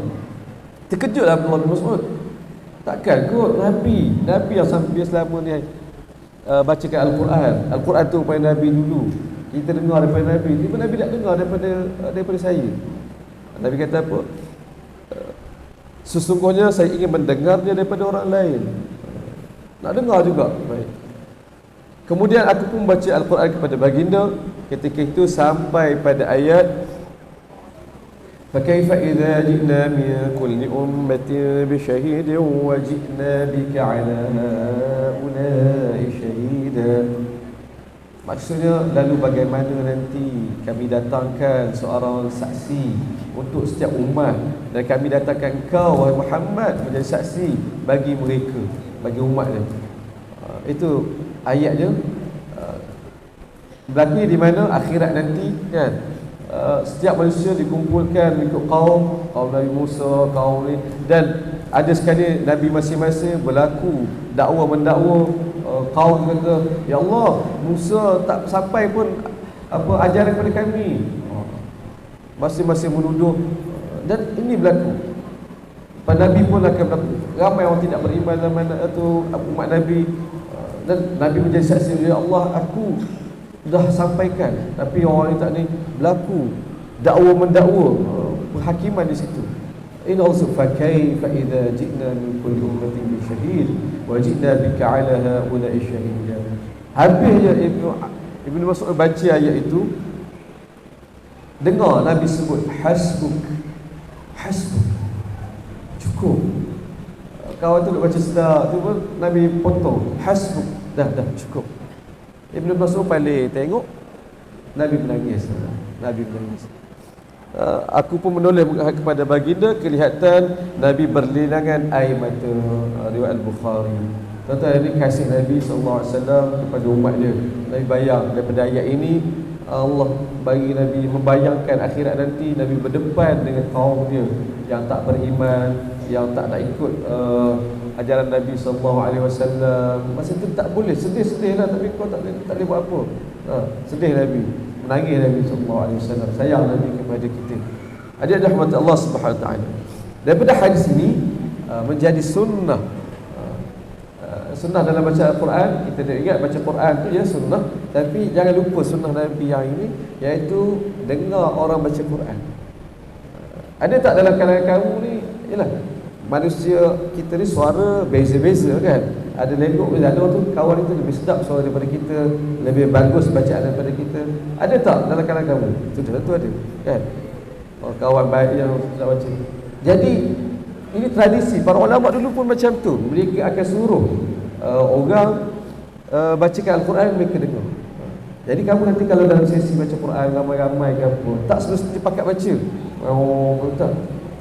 Terkejutlah Abdullah bin Mas'ud. Takkan kot Nabi yang sampai selama ni bacakan Al-Quran. Al-Quran tu pada Nabi dulu, kita dengar daripada Nabi. Tiba Nabi tak dengar daripada saya. Nabi kata apa? Sesungguhnya saya ingin mendengarnya daripada orang lain. Nak dengar juga. Baik. Kemudian aku pun baca Al-Quran kepada baginda. Ketika itu sampai pada ayat فَكَيْفَ إِذَا جِئْنَا مِنْ كُلِّ أُمَّةٍ بِشَهِيدٍ وَجِئْنَا بِكَ عَلَى هَؤُلَاءِ شَهِيدًا. Maksudnya, lalu bagaimana nanti kami datangkan seorang saksi untuk setiap umat, dan kami datangkan engkau wahai Muhammad menjadi saksi bagi mereka, bagi umatnya. Itu ayatnya berlaku di mana akhirat nanti kan. Setiap manusia dikumpulkan ikut kaum Nabi Musa, kaum ni, dan Ada sekali Nabi masing-masing berlaku dakwa mendakwa, kaum kata, ya Allah, Musa tak sampai pun ajaran kepada kami. Masing-masing menuduh, dan ini berlaku. Nabi pun akan berlaku. Ramai orang tidak beriman zaman itu umat Nabi, dan Nabi menjadi saksi, ya Allah, aku dah sampaikan, tapi orang ni tak ni berlaku dakwa mendakwa, penghakiman di situ. Inna Allah fa kaifa idza ji'na min kulli ummatin bi syahid wa ji'na bika 'ala haula'i shahida. Habisnya Ibnu Mas'ud baca ayat itu, dengar Nabi sebut hasbuk, hasbuk, cukup. Kawan tu nak baca sedar tu pun Nabi potong, hasbuk, dah cukup. Ibnu Mas'ud balik tengok, Nabi menangis. Nabi menangis. Aku pun menoleh kepada baginda, kelihatan Nabi berlinangan air mata. Riwayat Al-Bukhari. Tuan-tuan, ini kasih Nabi SAW kepada umat dia. Nabi bayang daripada ayat ini, Allah bagi Nabi membayangkan akhirat nanti Nabi berdepan dengan kaum dia yang tak beriman, yang tak nak ikut ajaran Nabi SAW. Masa tu tak boleh, sedih-sedih lah, tapi kau tak boleh buat apa. Sedih Nabi, menangis Nabi SAW. Sayang Nabi kepada kita. Adik rahmat Allah Subhanahu Wa Taala. Daripada hadis ini menjadi sunnah. Sunnah dalam baca Al-Quran, kita dah ingat baca Quran tu ya sunnah, tapi jangan lupa sunnah Nabi yang ini, iaitu dengar orang baca Quran. Ada tak dalam kalangan kamu ni, yalah, manusia kita ni suara beza-beza kan. Ada lembut, ada orang tu kawan itu lebih sedap suara daripada kita, lebih bagus bacaan daripada kita. Ada tak dalam kalangan kamu? Tentu ada kan. Kawan baik yang sedap baca. Jadi ini tradisi para ulama dulu pun macam tu. Mereka akan suruh orang bacakan Al-Quran, mereka dengar. Jadi kamu nanti kalau dalam sesi baca Quran ramai-ramai ke apa, tak semesti pakat baca. Tak.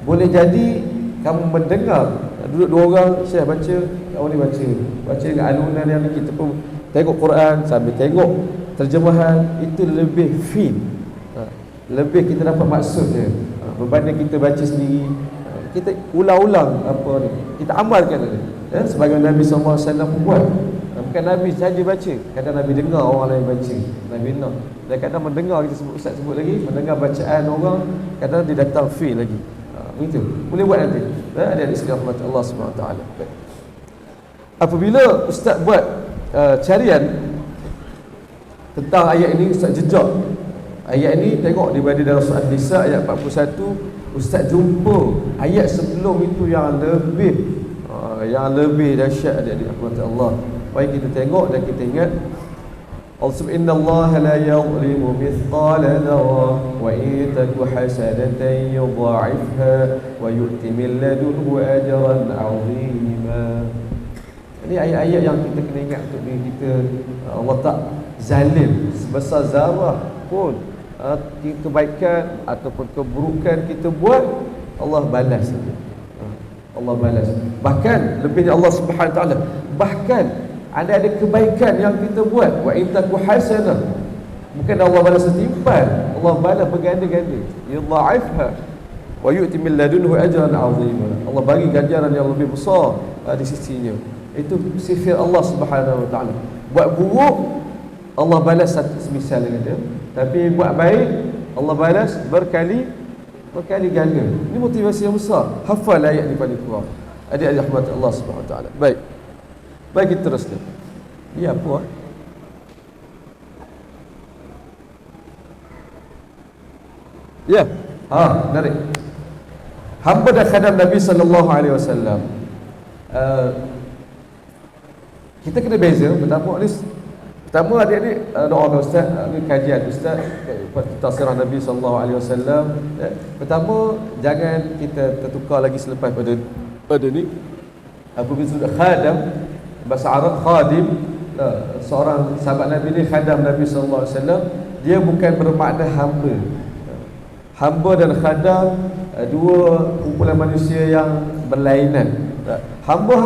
Boleh jadi kamu mendengar, duduk dua orang, Syekh baca, kamu ni baca dengan alunan yang kita pun tengok Quran sambil tengok terjemahan, itu lebih feel, lebih kita dapat maksud dia, berbanding kita baca sendiri. Kita ulang-ulang apa ni, kita amalkan dia. Sebagai Nabi SAW pun buat. Bukan Nabi saja baca, kadang Nabi dengar orang lain baca. Nabi nak. Dan kadang mendengar, kita sebut Ustaz sebut lagi, mendengar bacaan orang, kadang dia datang feel lagi. Begitu. Boleh buat nanti. Ada sekalian rahmat Allah SWT. Apabila Ustaz buat carian tentang ayat ini, Ustaz jejak ayat ini, tengok di dalam surah An-Nisa ayat 41, Ustaz jumpa ayat sebelum itu yang lebih dahsyat. Adik-adik rahmat Allah. Baik kita tengok dan kita ingat, Inna Allah la yuzlimu mithqala dzarrah wa in taku hasanatan yudha'ifha wa yu'ti min ladunhu ajran 'azima. Ini ayat-ayat yang kita kena ingat untuk diri kita. Allah tak zalim sebesar zarah pun. Kebaikan ataupun keburukan kita buat, Allah balas saja. Allah balas. Bahkan lebihnya Allah Subhanahu Wa Taala, bahkan ada kebaikan yang kita buat, wa in taku hasanah, bukan Allah balas setimpal, Allah balas berganda-ganda, yudha'ifha wa yu'ti min ladunhu ajran 'azima. Allah bagi ganjaran yang lebih besar di sisinya. Itu sifat Allah Subhanahu Wa Taala. Buat buruk, Allah balas satu semisal dengan dia, tapi buat baik, Allah balas berkali ganda. Ini motivasi yang besar. Hafal ayat ni pada Quran. Adik-adik rahmat Allah Subhanahu Wa Taala. Baik kita teruskan. Ya apa? Ya. Menarik. Hamba dan khadam Nabi sallallahu alaihi wasallam. Kita kena beza pertama adik-adik doakan Ustaz, ni kajian Ustaz tafsirah Nabi sallallahu alaihi wasallam. Pertama, jangan kita tertukar lagi selepas pada ni. Apabila sudah khadam, bahasa Arab khadim, seorang sahabat Nabi ni khadam Nabi sallallahu alaihi wasallam, dia bukan bermakna hamba. Hamba dan khadam dua kumpulan manusia yang berlainan. Hamba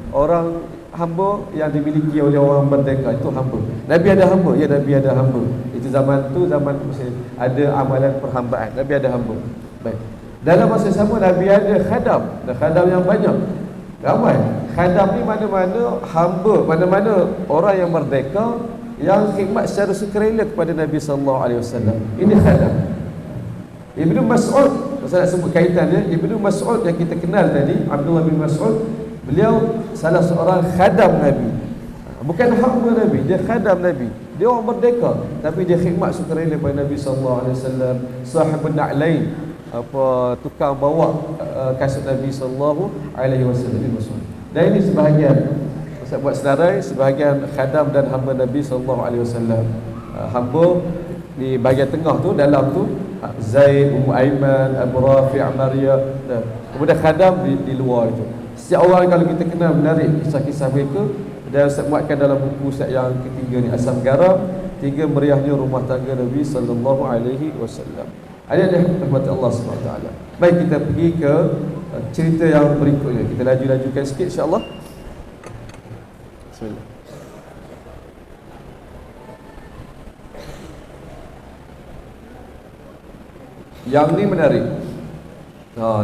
orang hamba yang dimiliki oleh orang merdeka, itu hamba. Nabi ada hamba, ya Nabi ada hamba. Itu zaman tu, zaman ada amalan perhambaan. Nabi ada hamba. Baik. Dalam masa sama Nabi ada khadam, dan khadam yang banyak, ramai. Khadam ni mana-mana hamba, mana-mana orang yang merdeka yang khidmat secara sukarela kepada Nabi sallallahu alaihi wasallam. Ini khadam. Ibnu Mas'ud, saya nak sebut kaitan dia. Ibnu Mas'ud yang kita kenal tadi, Abdullah bin Mas'ud, beliau salah seorang khadam Nabi. Bukan hamba Nabi, dia khadam Nabi. Dia orang merdeka, tapi dia khidmat sukarela kepada Nabi sallallahu alaihi wasallam. Sahibun na'lain, tukang bawa kasut Nabi sallallahu alaihi wasallam. Dan ini sebahagian, saya buat senarai, sebahagian khadam dan hamba Nabi sallallahu alaihi wasallam. Hamba di bahagian tengah tu, dalam tu Zaid, Ummu Aiman, Abu Rafi', Maria. Kemudian khadam di luar itu. Setiap orang kalau kita kenal menarik kisah-kisah mereka, dan saya muatkan dalam buku saya yang ketiga ni, Asam Garam, 3 Meriahnya Rumah Tangga Nabi sallallahu alaihi wasallam. Ada rahmat Allah SWT. Baik, kita pergi ke cerita yang berikutnya. Kita laju-lajukan sikit insya-Allah. Bismillah. Yang ni menarik.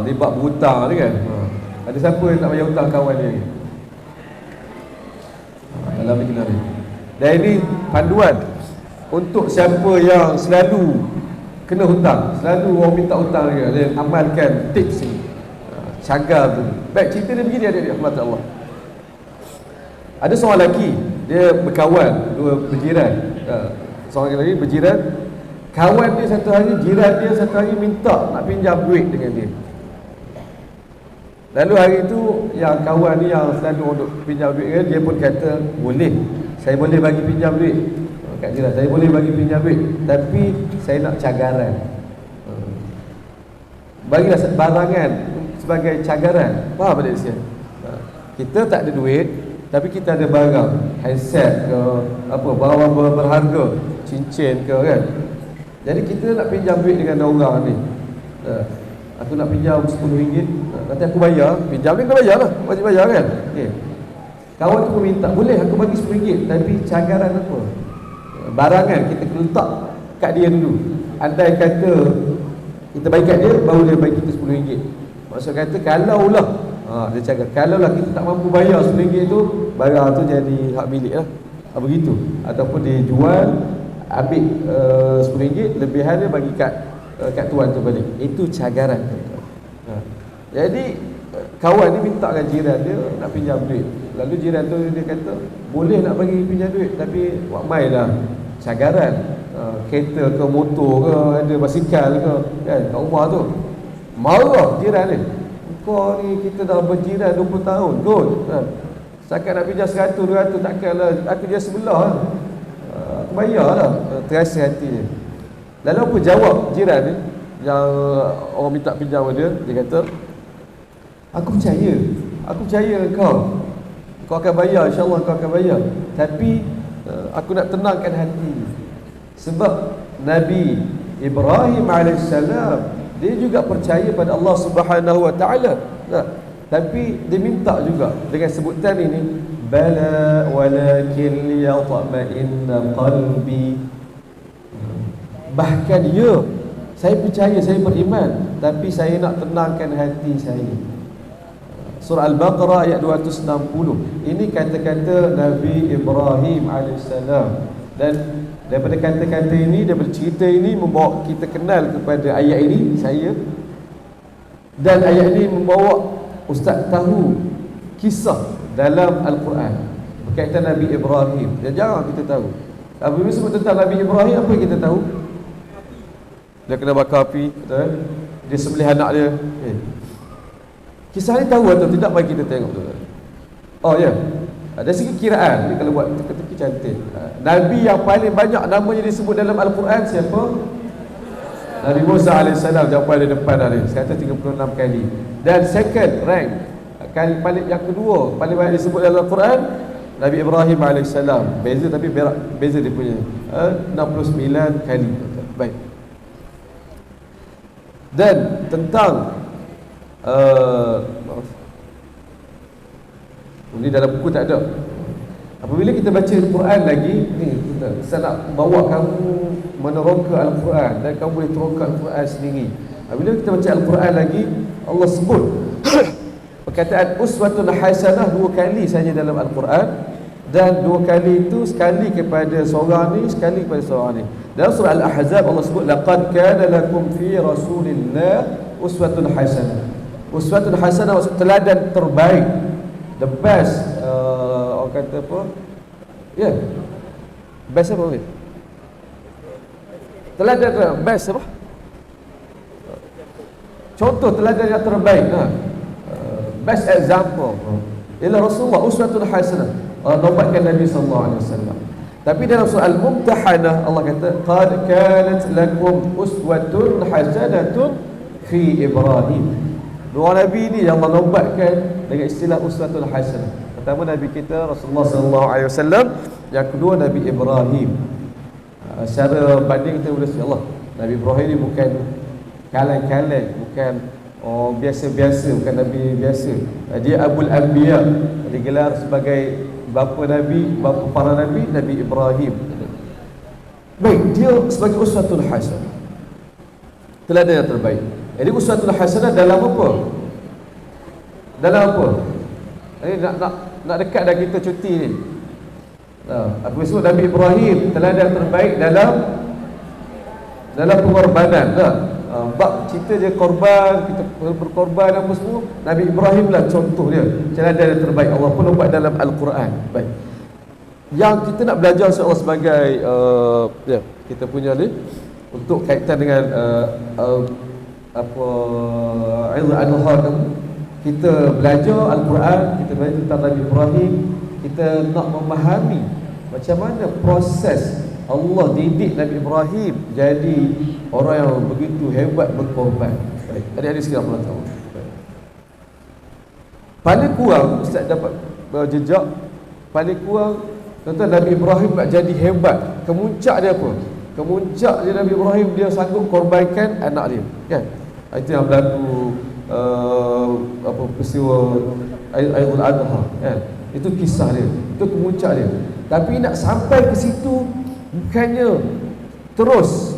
Ni bab berhutang ni kan. Ada siapa yang nak bayar hutang kawan dia ni? Dalam ni kena ni. Dan ini panduan untuk siapa yang selalu kena hutang, selalu orang minta hutang dia amalkan tips ni. Cagar tu. Baik, cerita dia begini, adik-adik rahmat Allah. Ada seorang lelaki, dia berkawan, dua berjiran. Seorang lelaki berjiran. Kawan dia satu hari, jiran dia satu hari minta nak pinjam duit dengan dia. Lalu hari tu yang kawan ni yang selalu untuk pinjam duit dengan dia pun kata, boleh, saya boleh bagi pinjam duit. Kat jiran, saya boleh bagi pinjam duit, tapi saya nak cagaran. Bagilah barangan sebagai cagaran. Faham tak dia? Kita tak ada duit, tapi kita ada barang, handset ke, apa, barang berharga, cincin ke kan. Jadi kita nak pinjam duit dengan orang ni. Aku nak pinjam RM10, nanti aku bayar. Pinjam ni kena bayar lah, wajib bayar kan. Okay. Kawan tu pun minta, boleh aku bagi RM10, tapi cagaran apa? Barangan kita kena letak kat dia dulu. Andai kata kita bagi kat dia, baru dia bagi kita RM10. Maksud kata kalau lah, dia cakap kalau lah kita tak mampu bayar RM10 tu, barang tu jadi hak milik lah. Begitu. Ataupun dia jual, ambil RM10, lebihan dia bagi kat tuan tu balik. Itu cagaran. Jadi kawan ni minta dengan jiran dia nak pinjam duit. Lalu jiran tu dia kata, boleh nak bagi pinjam duit, tapi buat main lah cagaran. Kereta ke, motor ke, ada basikal ke kan, kat rumah tu. Marah jiran ni, kau ni kita dah berjiran 20 tahun kot, setakat nak pinjam 100, 200, takkanlah aku dia sebelah lah. Aku bayar lah. Terasa hati dia. Lalu apa jawab jiran ni yang orang minta pinjam dia? Dia kata, aku percaya kau akan bayar, insyaAllah kau akan bayar, tapi aku nak tenangkan hati. Sebab Nabi Ibrahim AS, dia juga percaya pada Allah Subhanahu Wa Taala. Tapi dia minta juga dengan sebutan ini, bala walakin liyatma'inna qalbi. Bahkan saya percaya, saya beriman, tapi saya nak tenangkan hati saya. Surah Al-Baqarah ayat 260. Ini kata-kata Nabi Ibrahim AS. Dan daripada kata-kata ini, daripada cerita ini, membawa kita kenal kepada ayat ini, saya. Dan ayat ini membawa Ustaz tahu kisah dalam Al-Quran berkaitan Nabi Ibrahim. Dan jarang kita tahu. Apabila sebut tentang Nabi Ibrahim, apa yang kita tahu? Dia kena bakar api, dia sembelih anak dia. Kisah ni tahu atau tidak, bagi kita tengok tu. Oh ya, dari segi kiraan, kalau buat teka-teki cantik. Nabi yang paling banyak namanya disebut dalam Al-Quran siapa? Nabi Musa AS, jawapan di depan hari, kata 36 kali. Dan second rank, paling yang kedua paling banyak disebut dalam Al-Quran, Nabi Ibrahim AS. Beza, tapi beza dia punya 69 kali. Baik. Dan tentang ini dalam buku tak ada. Apabila kita baca Al-Quran lagi ni, saya nak bawa kamu meneroka Al-Quran, dan kamu boleh teroka Al-Quran sendiri. Bila kita baca Al-Quran lagi, Allah sebut perkataan uswatun hasanah 2 kali saja dalam Al-Quran, dan 2 kali itu sekali kepada seorang ni, sekali kepada seorang ni. Dalam surah Al-Ahzab Allah sebut laqad kana lakum fi rasulillah uswatun hasanah. Uswatun hasanah maksud teladan terbaik, the best. Orang kata apa? Ya, best apa ni? Teladan best apa? Contoh teladan yang terbaik. Best example ialah Rasulullah, uswatun hasanah. Allah nobatkan Nabi SAW. Tapi dalam surah Al-Mumtahanah Allah kata qad kanat lakum uswatun hasanatun fi Ibrahim. Dua Nabi ni yang Allah nobatkan dengan istilah uswatun hasanah. Pertama Nabi kita Rasulullah SAW, yang kedua Nabi Ibrahim. Secara banding kita boleh Allah, Nabi Ibrahim ni bukan kalang-kalang, bukan biasa-biasa, bukan Nabi biasa. Dia Abul Anbiya, digelar sebagai bapa Nabi, bapa para Nabi, Nabi Ibrahim. Baik, dia sebagai uswatul hasanah, teladan yang terbaik. Jadi uswatul hasanah dalam apa? Dalam apa? Ini nak dekat dah kita cuti ni. Apa sebut Nabi Ibrahim teladan terbaik dalam pengorbanan. Bab cerita dia korban, kita berkorban apa semua, Nabi Ibrahim lah contoh dia, teladan yang terbaik. Allah pun buat dalam Al-Quran. Baik, yang kita nak belajar insya-Allah sebagai kita punya ni untuk kaitan dengan Al-Adha, kita belajar Al-Quran, kita belajar tentang Nabi Ibrahim, kita nak memahami macam mana proses Allah didik Nabi Ibrahim jadi orang yang begitu hebat berkorban. Baik, adik-adik sekalian Allah tahu. Paling kurang Ustaz dapat jejak, paling kurang tuan-tuan, Nabi Ibrahim nak jadi hebat. Kemuncak dia apa? Kemuncak dia Nabi Ibrahim, dia sanggup korbankan anak dia, kan? Itu yang berlaku peristiwa Aidul Adha, kan? Itu kisah dia, itu kemuncak dia. Tapi nak sampai ke situ bukannya terus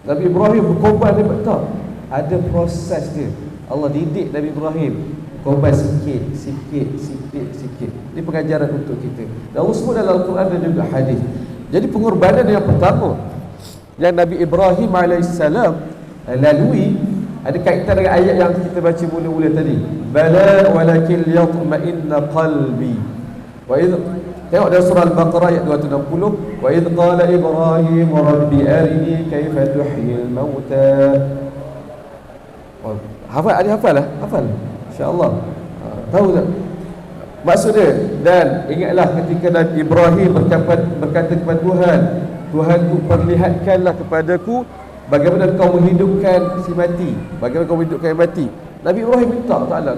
Nabi Ibrahim berkorban dia, tak. Ada proses dia. Allah didik Nabi Ibrahim korban sikit. Ini pengajaran untuk kita. Dan Allah sebut dalam Al-Quran dan juga hadis. Jadi pengorbanan yang pertama yang Nabi Ibrahim AS lalui ada kaitan dengan ayat yang kita baca mula-mula tadi. Bala walakin yatma'inna qalbi. Wa idh, tengok dalam surah Al-Baqarah ayat 260, wa idh qala Ibrahim rabbi arini kaifa tuhyil mauta. Hafal, ada hafal lah? Hafal, insya-Allah. Tahu tak maksud dia? Dan ingatlah ketika Nabi Ibrahim berkata kepada Tuhan, Tuhanku perlihatkanlah kepadaku bagaimana kau menghidupkan si mati, bagaimana kau menghidupkan yang mati. Nabi Ibrahim minta Ta'ala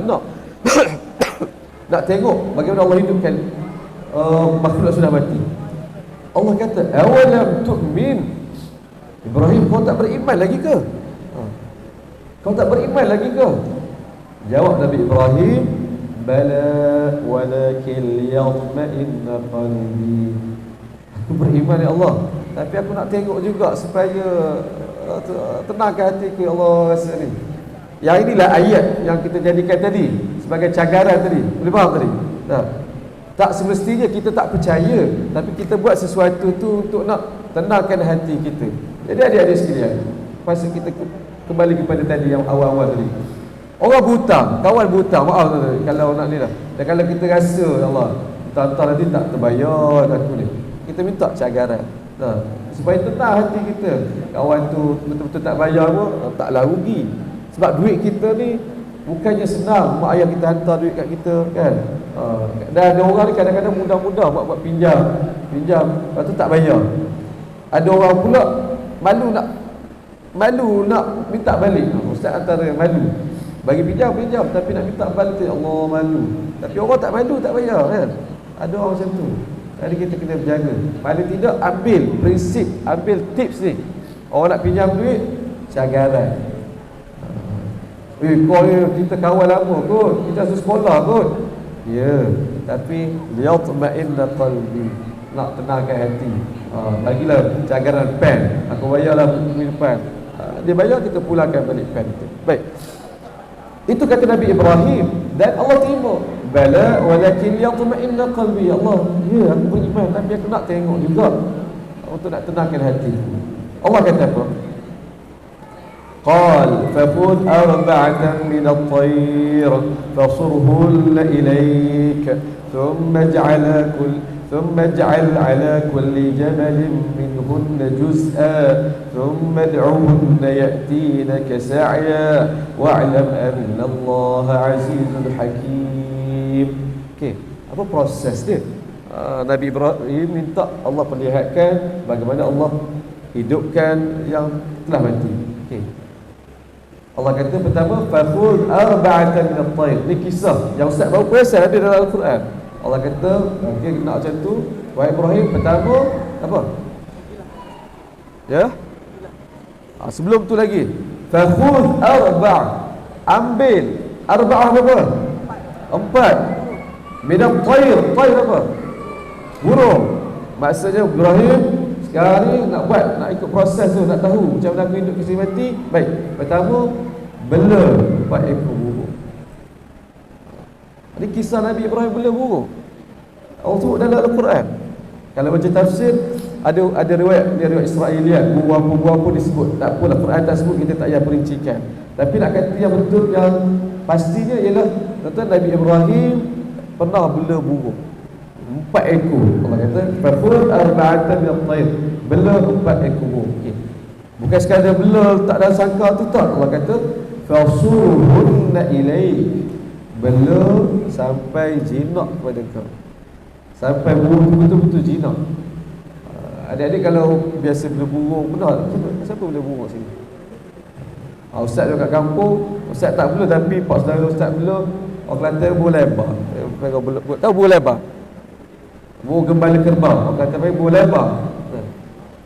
nak tengok bagaimana Allah hidupkan makhluk sudah mati. Allah kata, awalam tu'min, Ibrahim, kau tak beriman lagi ke? Kau tak beriman lagi ke? Jawab Nabi Ibrahim, bala walakin liyatma'inna qalbi. Aku beriman ya Allah, tapi aku nak tengok juga supaya tenangkan hatiku ya Allah rasa ni. Yang inilah ayat yang kita jadikan tadi sebagai cagaran tadi. Boleh faham tadi? Tak semestinya kita tak percaya, tapi kita buat sesuatu tu untuk nak tenangkan hati kita. Jadi adik-adik sekalian, pasal kita kembali kepada tadi yang awal-awal tadi. Orang buta, kawan buta, maaf tadi kalau nak ni lah. Dan kalau kita rasa ya Allah, entah nanti tak terbayar aku ni, kita minta cagaran. Supaya tenang hati kita. Kawan tu betul-betul tak bayar pun, taklah rugi. Sebab duit kita ni bukannya senang. Mak ayah kita hantar duit kat kita, kan? Dan ada orang ni kadang-kadang mudah-mudah buat pinjam, lepas tu tak bayar. Ada orang pula malu nak minta balik. Ustaz antara malu bagi pinjam, tapi nak minta balik tu Allah malu. Tapi orang tak malu, tak bayar, kan? Ada orang macam tu. Jadi kita kena berjaga. Paling tidak ambil prinsip, ambil tips ni. Orang nak pinjam duit, cagaran. Kau ni kita kawan lama kot, kita sekolah kot. Ya, tapi liyatma'inna qalbi, nak tenangkan hati. Bagilah cagaran pen, aku bayarlah minggu depan. dia bayar, kita pulangkan balik pen itu. Baik. Itu kata Nabi Ibrahim, dan Allah terima. Bala walakin yatma'inna qalbi. Allah, ya aku beriman, tapi aku nak tengok juga untuk nak tenangkan hati. Allah kata apa? Qal faqud arba'atan min at-tayr fasurhun ilayk ثم اجعل على كل جبل منهن جزءا ثم ادعهن يأتينك سعيا واعلم أن الله عزيز حكيم. Okey, apa proses dia? Nabi Ibrahim minta Allah perlihatkan bagaimana Allah hidupkan yang telah mati. Okey. Allah kata pertama fakhudh arba'atan min at-tayr. Ni kisah yang Ustaz baru perasan ada dalam Al-Quran. Allah kata, okey, nak macam tu, wahai Ibrahim, pertama apa? Ya? Sebelum tu lagi, fakhudh ambil arba'ah apa? 4 min at-tayr. Tayr apa? Burung. Maksudnya Ibrahim sekarang ni nak ikut proses tu, nak tahu macam mana aku hidup kisah mati. Baik, pertama bela 4 ekor burung. Ini kisah Nabi Ibrahim bela burung. Allah sebut dalam Al-Quran. Kalau baca tafsir, ada riwayat Israeliat, burung apa disebut. Tak apalah, Quran tak sebut, kita tak payah perincikan. Tapi nak kata yang betul, yang pastinya ialah tuan Nabi Ibrahim pernah bela burung 4 ekor. Allah kata faqul arba'atan min at-tayr, bela 4 ekor burung. Okay. Bukan sekadar bela tak ada sangka tu tak. Allah kata fasurhunna ilaik, bela sampai jinak kepada kau, sampai burung betul-betul jinak. Adik-adik kalau biasa bela burung, benar siapa bela burung sini? Ustaz dekat kampung, Ustaz tak bela, tapi pak saudara Ustaz bela. Orang Kelantan burung lebar. Tahu burung lebar? Burung gembala kerbau. Orang kata burung lebar.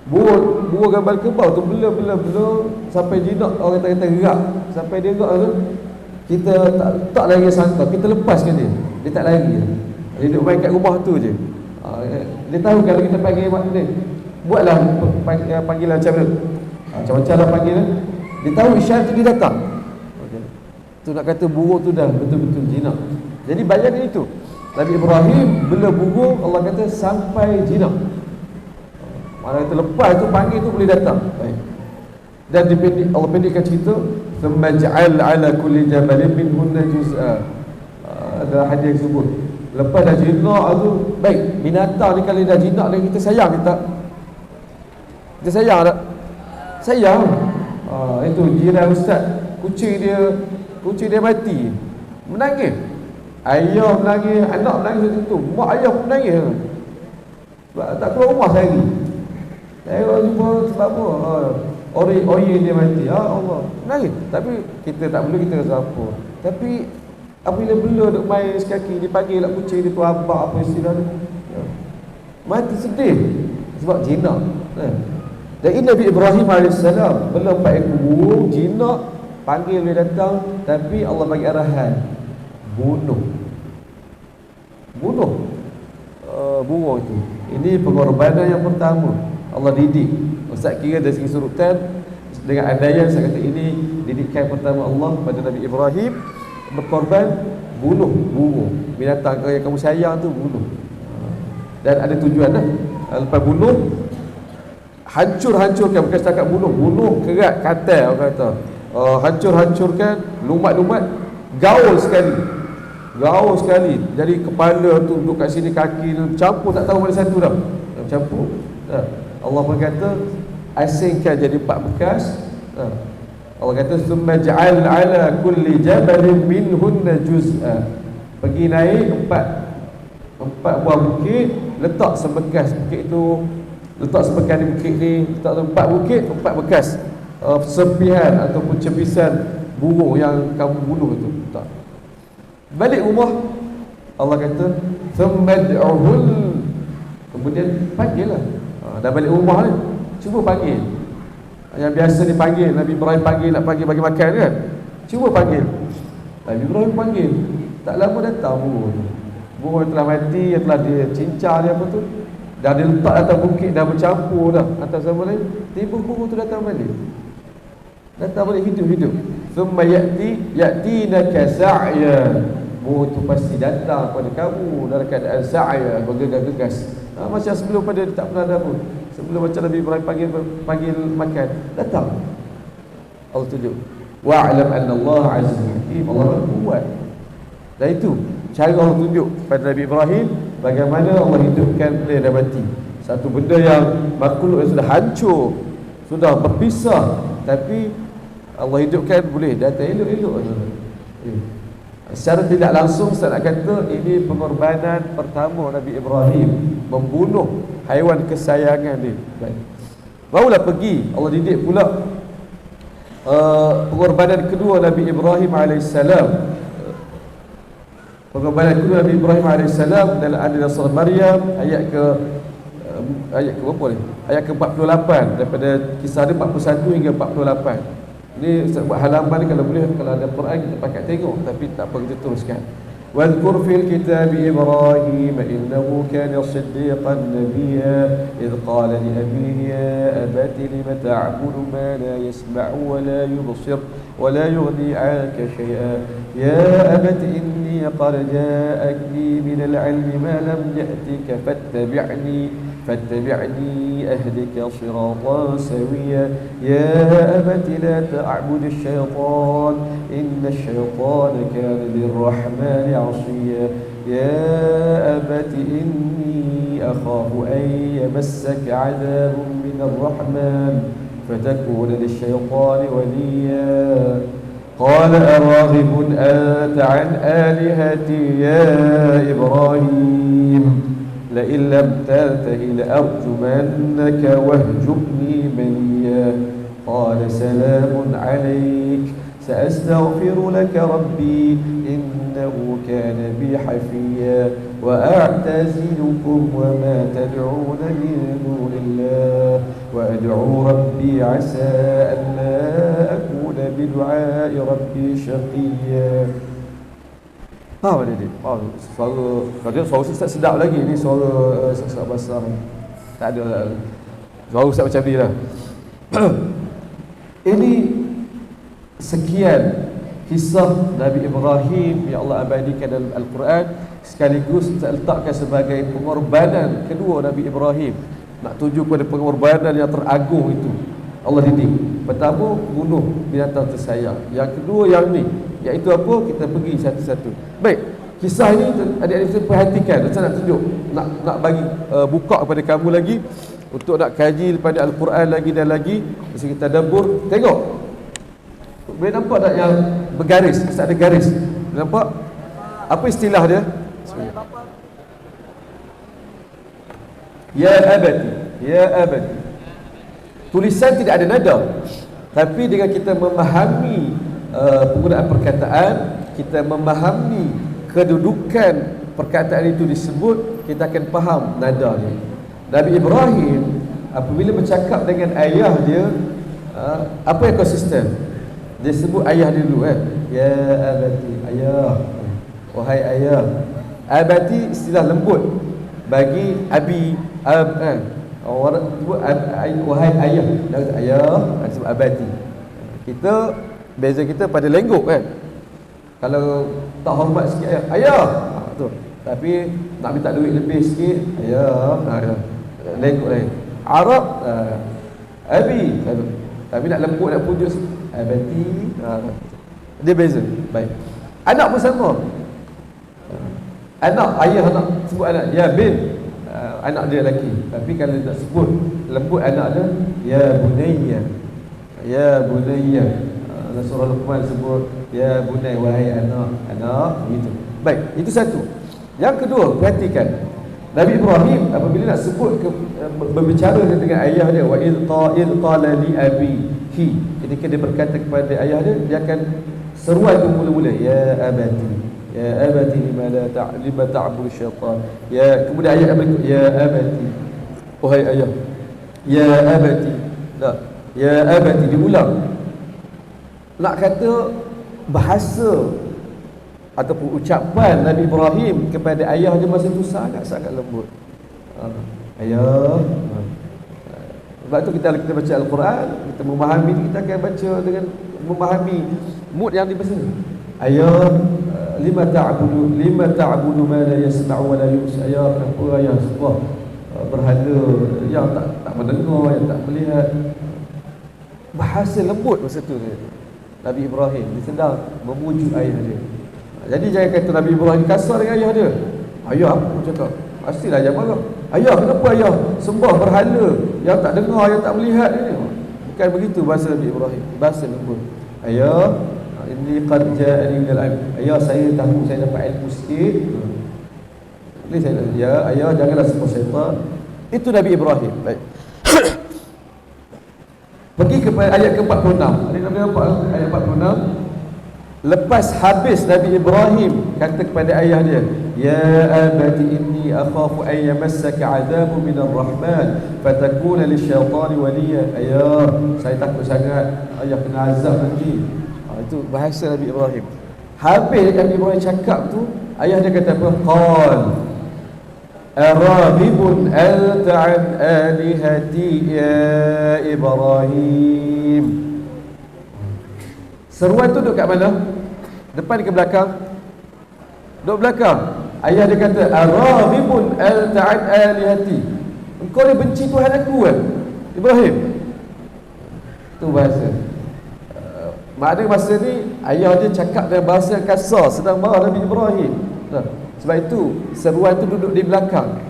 Burung gembala kerbau tu bela sampai jinak, orang kata gerak. Sampai dia gerak tu, kita tak lagi sangka, kita lepaskan dia. Dia tak lari. Dia duduk main kat rumah tu je. Dia tahu kalau kita panggil dia, buatlah panggilan macam mana. Macam-macam lah panggilan. Dia tahu isyarat tu dia datang. Tu nak kata burung tu dah betul-betul jinak. Jadi bayangkan itu, Nabi Ibrahim bela burung, Allah kata sampai jinak. Mana kata lepas tu panggil tu boleh datang. Baik. Dan Allah pendekkan cerita, thumma ja'al 'ala kulli jabalin minhunna juz'a. Ada hadis yang sebut, lepas dah jinak tu, baik, binatang ni kalau dah jinak ni kita sayang kita. Kita sayang tak? Sayang. Itu jiran Ustaz, kucing dia mati, menangis. Ayah menangis, anak menangis macam tu, mak ayah pun menangis. Sebab tak keluar rumah sehari. Saya jumpa sebab apa? Ori dia mati. Allah, menangis. Tapi kita tak perlu, kita rasa apa. Tapi apabila bela duk main sekaki, dipanggil lah kucing dia tu abang apa istilah dia, mati sedih sebab jinak. Dan ini Nabi Ibrahim AS bela 4 ekor burung jinak, panggil dia datang, tapi Allah bagi arahan bunuh burung itu. Ini pengorbanan yang pertama Allah didik. Ustaz kira dari segi surutan dengan adanya, saya kata ini didikan pertama Allah pada Nabi Ibrahim, berkorban bunuh burung, binatang yang kamu sayang tu bunuh. Dan ada tujuan lah. Lepas bunuh, hancurkan, bukan setakat bunuh kerat katal, orang kata hancurkan, lumat-lumat, gaul sekali. Jadi kepala tu duduk kat sini, kaki tu campur, tak tahu mana satu dah, campur. Allah berkata asingkan jadi 4 bekas. Allah kata summa ja'al 'ala kulli jabalin minhunna juz'a. Pergi naik 4 buah bukit, letak sebekas bukit itu, letak sebekas di bukit ni, letak 4 bukit, 4 bekas serpihan ataupun cepisan burung yang kamu bunuh itu. Tak. Balik rumah, Allah kata thummad'uhul, kemudian panggillah. Dah balik rumah ni, cuba panggil. Yang biasa dipanggil, Nabi Ibrahim panggil, nak panggil bagi makan kan, cuba panggil. Nabi Ibrahim panggil, tak lama datang burung yang telah mati, yang telah dia cincang dia apa tu, dah dia letak atas bukit, dah bercampur dah antara sama lain. Tiba burung tu datang balik. Datang boleh hidup. Thumma ya'tinaka sa'ya. Itu pasti datang pada kamu dalam keadaan sa'ya, bergegas-gegas. Macam sebelum pada dia tak pernah ada pun. Sebelum macam Nabi Ibrahim panggil makan, datang. Allah tunjuk. Wa'lam anna Allah azizun hakim. Allah kuat. Dan itu cara Allah tunjuk pada Nabi Ibrahim bagaimana Allah hidupkan dia dah mati. Satu benda yang makhluk yang sudah hancur, sudah berpisah, tapi Allah hidupkan boleh datang elok-elok. Secara tidak langsung saya nak kata ini pengorbanan pertama Nabi Ibrahim, membunuh haiwan kesayangan dia. Barulah pergi Allah didik pula pengorbanan kedua Nabi Ibrahim AS. Pengorbanan kedua Nabi Ibrahim AS dalam surah Maryam ayat ke berapa ni? Ayat ke-48, daripada kisah dia 41 hingga 48. Ini Ustaz buat halaman ni, kalau boleh, kalau ada Quran kita pakai tengok, tapi tak apa, kita teruskan. Wadhkur fil kitab Ibrahim innahu kana siddiqan nabiyya idh qala li abihi ya abati lima ta'budu ma la yasma'u wa la yubsir wa la yughni 'anka shay'an ya abati inni qad ja'akni min al-'ilmi ma lam ya'tika فاتبعني أهدك صراطا سويا يا أبت لا تعبد الشيطان إن الشيطان كان للرحمن عصيا يا أبت إني أخاف أن يمسك عذاب من الرحمن فتكون للشيطان وليا قال أراغب أنت عن آلهتي يا إبراهيم لئن لم تنته لأرجمنك واهجرني مليا قال سلام عليك سأستغفر لك ربي إنه كان بي حفيا وأعتزلكم وما تدعون من دون الله وأدعو ربي عسى ألا أكون بدعاء ربي شقيا. Mana dia? Suara kalau Ustaz sedap lagi ni, suara Ustaz basah ni. Tak ada suara Ustaz macam ni lah. Ini sekian kisah Nabi Ibrahim yang Allah abadikan dalam Al-Quran, sekaligus letakkan sebagai pengorbanan kedua Nabi Ibrahim. Nak tuju pada pengorbanan yang teragung itu Allah didik. Pertama, bunuh binatang tersayang. Yang kedua yang ni, iaitu apa? Kita pergi satu-satu. Baik, kisah ini adik-adik saya perhatikan. Saya nak tunjuk, nak bagi buka kepada kamu lagi untuk nak kaji daripada Al-Quran lagi dan lagi. Mesti kita tadabbur. Tengok, boleh nampak tak yang bergaris? Ustaz ada garis, boleh nampak? Apa istilah dia? Ya abadi, ya abadi. Tulisan tidak ada nada, tapi dengan kita memahami penggunaan perkataan, kita memahami kedudukan perkataan itu disebut, kita akan faham nada dia. Nabi Ibrahim apabila bercakap dengan ayah dia, apa yang konsisten? Dia sebut ayah dia dulu kan. Ya abati, ayah. Wahai ayah. Abati istilah lembut bagi abi, orang sebut wahai ayah. Dia kata ayah, dia sebut abati. Kita beza kita pada lenggok kan. Kalau tak hormat sikit ayah, ayah. Tu. Tapi nak minta duit lebih sikit, ayah. Lenggok lain. Arab abi. Tapi nak lembut, nak pujuk, abati. Dia beza. Baik. Anak pun sama. Anak, ayah nak sebut anak, ya bin. Anak dia lelaki. Tapi kalau nak sebut lembut anak dia, ya bunayya. Ya bunayya. Surah Luqman sebut ya bunay, wahai anak begitu. Baik, itu satu. Yang kedua, perhatikan Nabi Ibrahim apabila nak sebut berbicara dengan ayah dia, wa il qala li abihi, ketika dia berkata kepada ayah dia, dia akan seruan itu mula-mula, ya abati lima ta'budu syaitan. Ya, kemudian ayat berikut, ya abati, wahai ayah. Ya abati. Tak, ya abati diulang. Nak kata bahasa ataupun ucapan Nabi Ibrahim kepada ayah dia masa itu sangat-sangat lembut. Ayah, Sebab tu kita baca Al-Quran, kita memahami, kita akan baca dengan memahami mood yang dibaca. Ayah, lima ta'budu ma la yasma'u wa la yubsir. Ayah, kenapa ayah suka berhala yang tak mendengar, yang tak melihat. Bahasa lembut masa tu Nabi Ibrahim, dia sedang memujuk ayah dia. Jadi jangan kata Nabi Ibrahim kasar dengan ayah dia. Ayah apa cakap? Pastilah ayah marah. Ayah, kenapa ayah sembah berhala yang tak dengar, yang tak melihat ni? Bukan begitu bahasa Nabi Ibrahim. Bahasa lembut. Ayah, inni qad ja'ani minal ilm. Ayah, saya tahu, saya dapat ilmu sikit. Ini saya, ya ayah, janganlah sembah syaitan. Itu Nabi Ibrahim. Baik. Pergi kepada ayat ke-46. Ayat 46. Lepas habis Nabi Ibrahim kata kepada ayah dia, ya abati inni akhafu an yamassaka 'adzabun minar rahman fatakuna lisyaitani waliya. Ayah, saya takut sangat ayah kena azab nanti. Itu bahasa Nabi Ibrahim. Habis Nabi Ibrahim cakap tu, ayah dia kata apa? Qal araghibun anta 'an alihati ya Ibrahim. Seruan tu duduk kat mana? Depan ke belakang? Duduk belakang. Ayah dia kata, araghibun anta 'an alihati. Engkau ni benci Tuhan aku kan? Ibrahim. Tu bahasa. Maknanya masa ni ayah dia cakap dengan bahasa kasar, sedang marah Nabi Ibrahim. Sebab itu seruan tu duduk di belakang.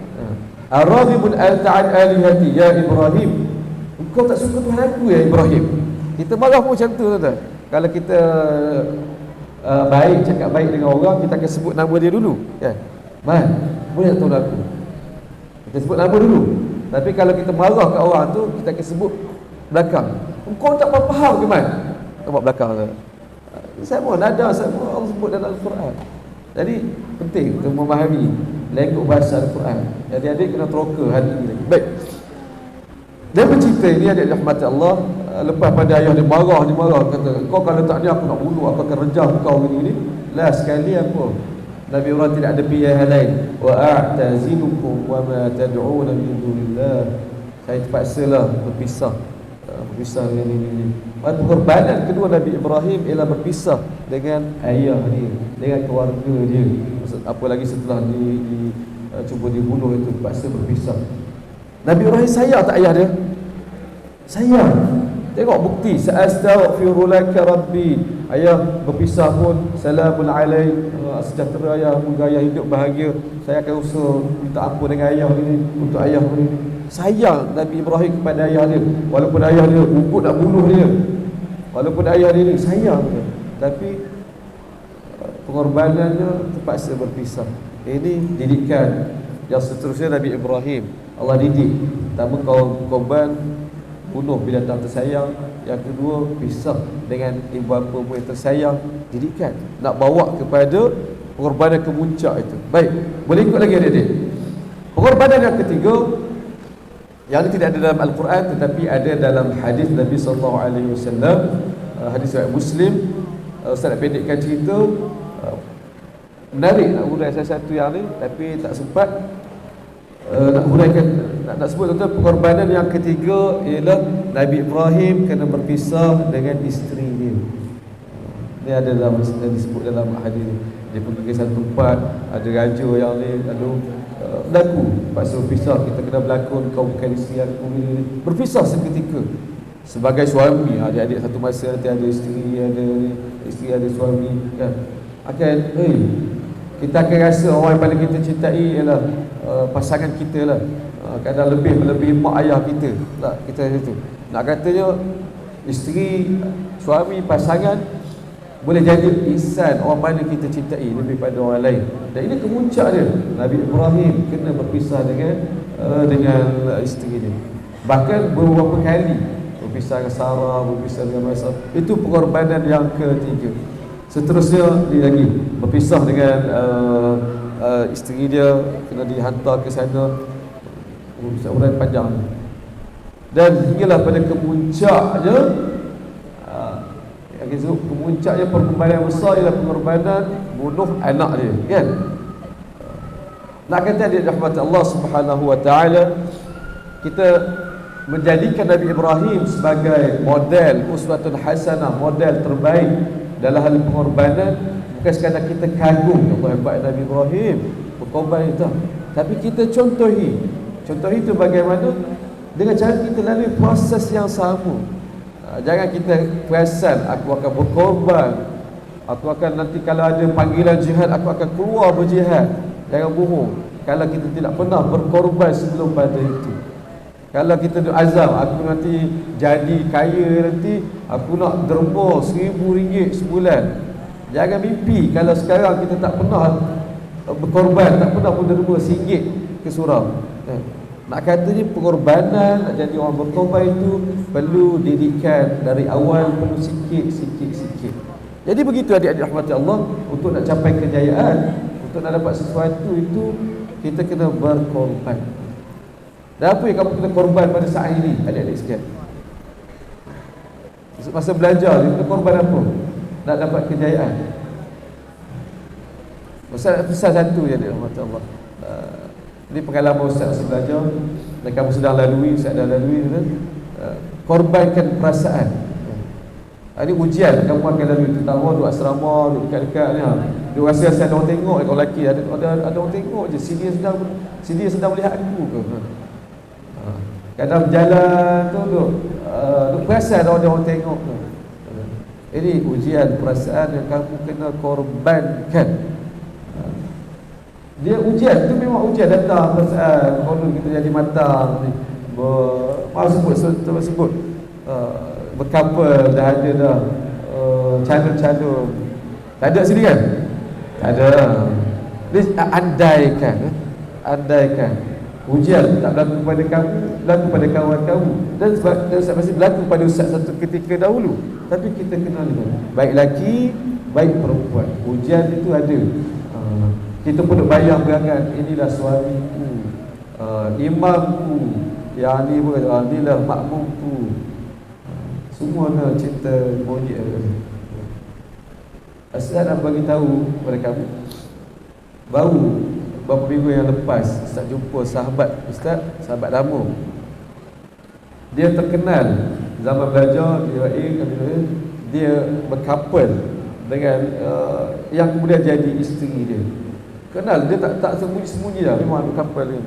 Araghibun anta 'an alihati ya Ibrahim. Engkau tak suka Tuhan aku ya Ibrahim. Kita marah pun macam tu tuan. Kalau kita baik, cakap baik dengan orang, kita akan sebut nama dia dulu kan? Man, boleh tak tolong aku? Kita sebut nama dulu. Tapi kalau kita marah kat orang tu, kita akan sebut belakang. Engkau tak faham ke Man? Nampak belakang tu. Sama nada, sama Allah sebut dalam Al-Quran. Jadi penting untuk memahami lengkuk bahasa Al-Quran. Jadi adik kena teroka hari ini lagi. Baik. Dia bercerita ini adik rahmat Allah. Lepas pada ayah dia marah, kata, kau kalau tak ni aku nak bunuh, aku akan rejam kau gini-gini. Lah sekali apa? Nabi Ibrahim tidak ada pilihan lain. Wa a'tazilukum wa ma tad'una min dunillah. Saya terpaksalah berpisah dengan ini. Pengorbanan kedua Nabi Ibrahim ialah berpisah dengan ayah dia, dengan keluarga dia. Apalagi setelah cuba dibunuh itu, terpaksa berpisah. Nabi Ibrahim sayang tak ayah dia? Sayang. Tengok bukti, sa'astaghfiru laka rabbi. Ayah berpisah pun, salamun alaik, sejahtera ayah, moga ayah hidup bahagia. Saya akan usaha minta ampun dengan ayah ini, untuk ayah ini. Sayang Nabi Ibrahim kepada ayah dia, walaupun ayah dia ugut nak bunuh dia, walaupun ayah dia ni sayang dia, tapi pengorbanannya terpaksa berpisah. Ini didikan yang seterusnya Nabi Ibrahim. Allah didik. Pertama korban bunuh binatang tersayang. Yang kedua pisah dengan ibu bapa yang tersayang. Didikan nak bawa kepada pengorbanan kemuncak itu. Baik, boleh ikut lagi adik-adik. Pengorbanan yang ketiga yang tidak ada dalam Al-Quran tetapi ada dalam hadis Nabi SAW, hadis riwayat Muslim. Ustaz nak pendekkan cerita, menarik nak uraikan salah satu yang ni, tapi tak sempat nak uraikan. Nak sebut tuan-tuan, pengorbanan yang ketiga ialah Nabi Ibrahim kena berpisah dengan isteri dia. Ini ada dalam, disebut dalam hadis. Dia pergi ke satu tempat, ada raja yang ni, lalu berlaku paksa berpisah. Kita kena berlakon, kau bukan isteri aku ni. Berpisah seketika. Sebagai suami, adik-adik satu masa nanti ada isteri, ada suami kan. Kita akan rasa orang yang paling kita cintai ialah pasangan kita lah. Kadang lebih melebihi mak ayah kita tak, kita itu. Nak katanya isteri, suami, pasangan boleh jadi insan orang mana kita cintai lebih pada orang lain. Dan ini kemuncak dia. Nabi Ibrahim kena berpisah dengan isteri dia. Bahkan beberapa kali berpisah dengan Sarah, berpisah dengan Masa. Itu pengorbanan yang ketiga. Seterusnya dia lagi berpisah dengan isteri dia, kena dihantar ke sana. Uraian panjang. Dan hinggalah pada kemuncaknya, kemuncaknya pengorbanan besar ialah pengorbanan bunuh anak dia, kan? Nak kata dia rahmat Allah Subhanahu wa taala, kita menjadikan Nabi Ibrahim sebagai model uswatun hasanah, model terbaik dalam hal pengorbanan. Bukan sekadar kita kagum Allah hebat Nabi Ibrahim berkorban itu, tapi kita contohi itu bagaimana dengan cara kita lalui proses yang sama. Jangan kita perasan aku akan berkorban, aku akan nanti kalau ada panggilan jihad aku akan keluar berjihad. Jangan bohong. Kalau kita tidak pernah berkorban sebelum pada itu, kalau kita azam aku nanti jadi kaya, nanti aku nak derma RM1,000 sebulan. Jangan mimpi kalau sekarang kita tak pernah berkorban, tak pernah derma RM1 ke surau. Nak katanya pengorbanan, nak jadi orang berkorban itu perlu didikan dari awal, perlu sikit. Jadi begitu adik-adik rahmati Allah, untuk nak capai kejayaan, untuk nak dapat sesuatu itu kita kena berkorban. Dan apa yang kamu kena korban pada saat ini, adik-adik sekalian? Masa belajar, dia kena korban apa? Nak dapat kejayaan. Ustaz pesan satu je, adik rahmat Allah. Ini pengalaman Ustaz masa belajar, dan kamu sedang lalui, Ustaz dah lalui, korbankan perasaan. Ini ujian kamu akan lalui, terutama duduk asrama, duduk dekat-dekat ni. Dia rasa ada orang tengok, kalau lelaki ada orang tengok je, si dia sedang melihat aku ke. Kadang berjalan tu duk perasan ada orang tengok tu. Ini ujian perasaan yang kamu kena korbankan. Dia ujian tu memang ujian datang perasaan. Kalau kita jadi matang ni, sebut berkapal dah ada dah, calon-calon. Tak ada sini kan? Tak ada. Dia andaikan ujian tak berlaku pada kamu, berlaku pada kawan kamu, dan Ustaz masih berlaku pada Ustaz satu ketika dahulu. Tapi kita kenal baik lelaki, baik perempuan, ujian itu ada. Kita pun nak bayang berangan, inilah suamiku, imamku, yang ni pun inilah makmumku, semua nak cinta monyet. Ustaz nak bagi tahu kepada kamu, baru beberapa minggu yang lepas Ustaz jumpa sahabat Ustaz, sahabat lama. Dia terkenal zaman belajar di UAE, dia berkapal dengan yang kemudian jadi isteri dia. Kenal, dia tak sembunyi-sembunyi lah, memang berkapal dia.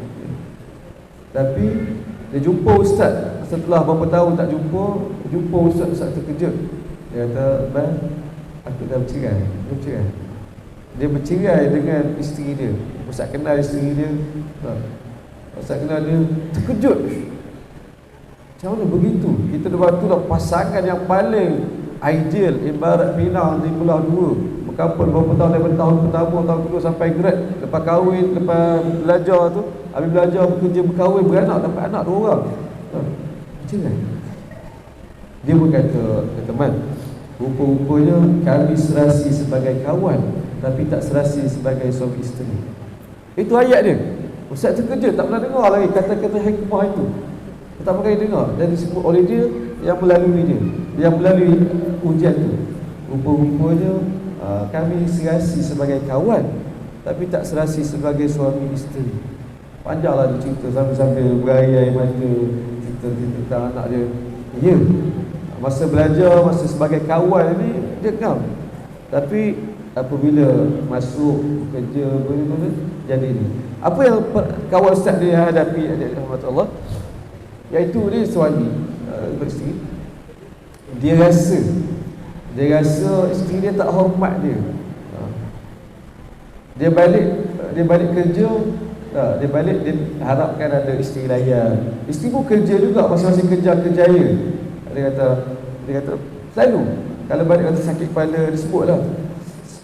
Tapi dia jumpa Ustaz setelah beberapa tahun tak jumpa Ustaz terkejut. Dia kata, "Bang, aku dah bercerai." Dia bercerai dengan isteri dia. Ustaz kenal isteri dia. Ustaz kenal dia, terkejut. Macam mana begitu? Kita dah waktu dah pasangan yang paling ideal, ibarat pinang di belah dua, berkapal berapa tahun, daripada tahun pertama, tahun kedua sampai grad. Lepas kahwin, lepas belajar tu, habis belajar, bekerja, berkahwin, beranak, dapat anak 2 orang. Bercerai. Dia berkata, teman, rupa-rupanya kami serasi sebagai kawan, tapi tak serasi sebagai suami isteri. Itu ayat dia. Ustaz terkejut, tak pernah dengar lagi kata-kata hikmah itu. Tak pernah dengar, dan disebut oleh dia yang melalui dia, yang melalui ujian itu. Rupa-rupanya kami serasi sebagai kawan, tapi tak serasi sebagai suami isteri. Panjanglah dia cerita sambil-sambil berair mata, cerita tentang anak dia. Ya, masa belajar, masa sebagai kawan ni dia kenal, tapi apabila masuk kerja bagaimana jadi ni. Apa yang kawan Ustaz dia hadapi, adik-adik rahmat Allah, iaitu dia suami beristeri. Dia rasa isteri dia tak hormat dia. Dia balik kerja, dia harapkan ada isteri layan. Isteri pun kerja juga, masing-masing kerjaya. Dia kata selalu kalau balik kata sakit kepala, dia sebutlah,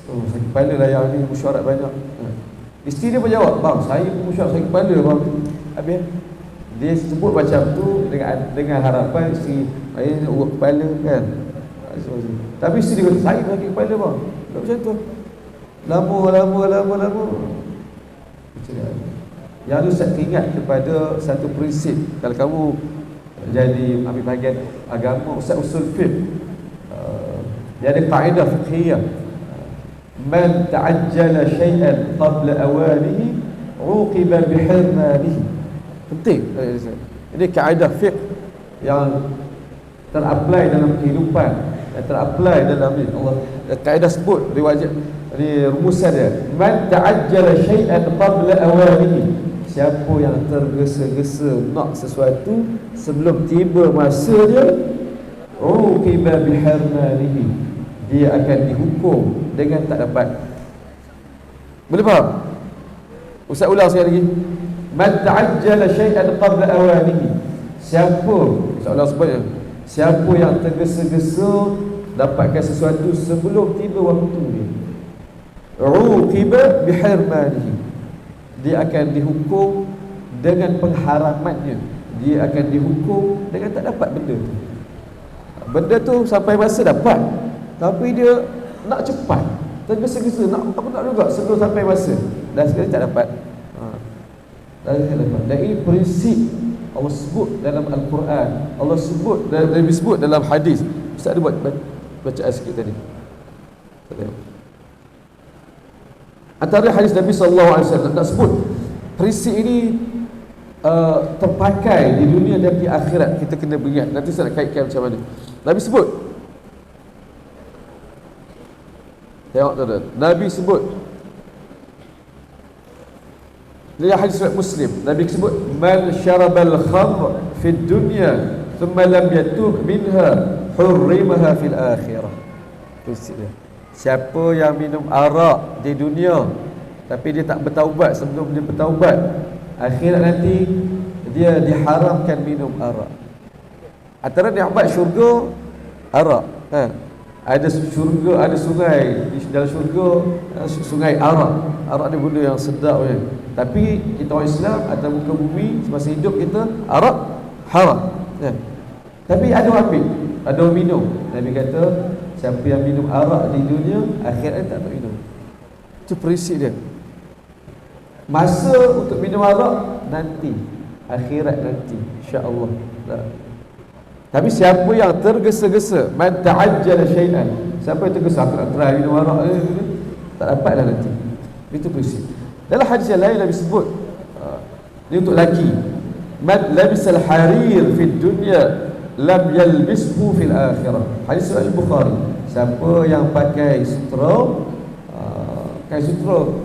sakit kepala lah yang ni, mesyuarat banyak. Isteri dia pun jawab, "Bang, saya pun mesyuarat sakit kepala bang." Habis dia sebut macam tu dengan harapan isteri saya urut kepala kan. Tapi isteri dia kata, "Saya sakit kepala bang." Tak macam tu. Lama. Yang tu saya ingat kepada satu prinsip. Kalau kamu jadi ambil bahagian agama, Ustaz usul fiqh, dia ada kaedah fiqhiyah, man ta'ajjala syai'an qabla awanihi uqiba bihirmanihi. Penting. Ini kaedah fiqh yang terapply dalam kehidupan, yang terapply dalam ni. Allah kaedah sebut riwayat ni, rumusan dia, man ta'ajjala syai'an qabla awanihi, siapa yang tergesa-gesa nak sesuatu sebelum tiba masa dia, uqiba biharmanihi, dia akan dihukum dengan tak dapat. Boleh faham? Ustaz ulang sekali lagi. Man ta'ajjala syai'an qabla awanihi, siapa, Ustaz ulang sebutnya, siapa yang tergesa-gesa dapatkan sesuatu sebelum tiba waktu dia, uqiba bihirmanihi, dia akan dihukum dengan pengharamannya, dia akan dihukum dengan tak dapat benda tu. Benda tu sampai masa dapat, tapi dia nak cepat, tergesa-gesa nak, aku nak juga sebelum sampai masa, dan sekali tak dapat. Dan ini prinsip Allah sebut dalam Al-Quran, Allah sebut dan Nabi sebut dalam hadis. Ustaz ada buat bacaan sikit tadi. Antara hadis Nabi SAW nak sebut prinsip ini terpakai di dunia dan di akhirat. Kita kena beringat. Nanti saya nak kaitkan macam mana Nabi sebut. Tengok tuan-tuan, Nabi sebut dalam hadis riwayat Muslim, Nabi sebut, man syarabal khamr fid dunya thumma lam yatub minha hurrimaha fil akhirah. Siapa yang minum arak di dunia tapi dia tak bertaubat sebelum dia bertaubat, akhirat nanti dia diharamkan minum arak. Antara nikmat syurga arak, ada syurga, ada sungai di dalam syurga, sungai arak. Arak ni benda yang sedap kan. Tapi kita orang Islam atas muka bumi semasa hidup kita arak haram kan? Tapi ada orang ambil, ada orang minum. Nabi kata siapa yang minum arak di dunia, akhirat tak minum. Itu prinsip dia. Masa untuk minum arak nanti, akhirat nanti insya-Allah. Tapi siapa yang tergesa-gesa, man ta'ajjala syai'an, siapa yang tergesa, aku nak try minum arak, tak dapatlah nanti. Itu prinsip. Dalam hadis yang lain Nabi sebut, ini untuk lelaki, man labisal harir fid dunya lam yalbishu fil akhirah. Hadis Al-Bukhari. Siapa yang pakai sutra,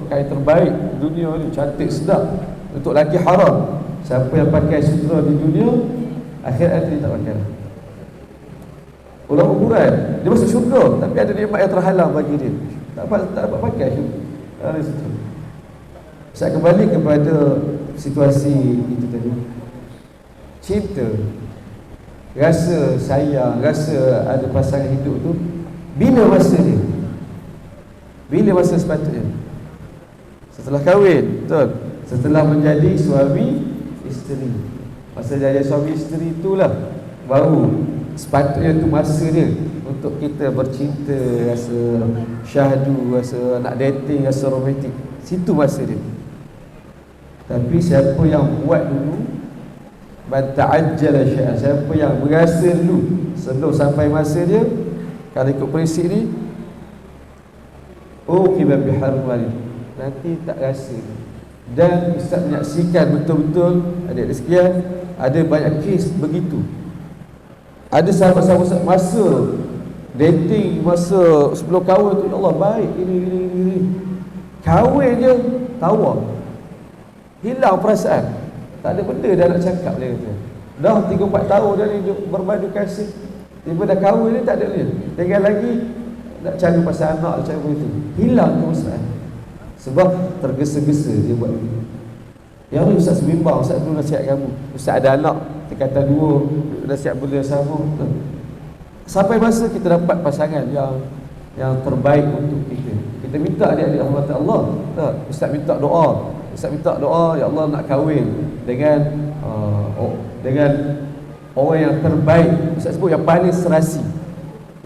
kain terbaik dunia ni, cantik sedap, untuk lelaki haram. Siapa yang pakai sutra di dunia, akhirat dia tak pakai. Ulang ukuran, dia masuk syurga tapi ada nikmat yang terhalang bagi dia, tak dapat pakai syurga. Saya kembali kepada situasi itu tadi. Cinta, rasa sayang, rasa ada pasangan hidup tu, bila masa dia? Bila masa sepatutnya? Setelah kahwin, betul? Setelah menjadi suami isteri. Masa jadi suami isteri itulah baru sepatutnya tu masa dia untuk kita bercinta, rasa syahdu, rasa nak dating, rasa romantik. Situ masa dia. Tapi siapa yang buat dulu, man ta'ajjala syai'an, siapa yang berasa dulu sebelum sampai masa dia, kalau ikut prinsip ni, uqiba biharmani, nanti tak rasa. Dan Ustaz menyaksikan betul-betul, adik-adik sekalian, ada banyak kes begitu. Ada sahabat-sahabat masa dating, masa sebelum kahwin tu, ya Allah baik, ini. Kahwin je tawa, hilang perasaan, tak ada benda dah nak cakap dia kata. Dah 3-4 tahun dah ni berbadu kasih, tiba dah kahwin ni tak ada dia, tinggal lagi nak cari pasal anak, nak cari begitu, hilang perasaan sebab tergesa-gesa dia buat begitu. Yang ni Ustaz bimbang, Ustaz dulu nasihat kamu, Ustaz ada anak tingkatan 2, nasihat benda yang sama. Sampai masa kita dapat pasangan yang terbaik untuk kita, kita minta adik-adik rahmat Allah. Ustaz minta doa, Ustaz minta doa, ya Allah nak kahwin dengan orang yang terbaik. Ustaz sebut yang paling serasi,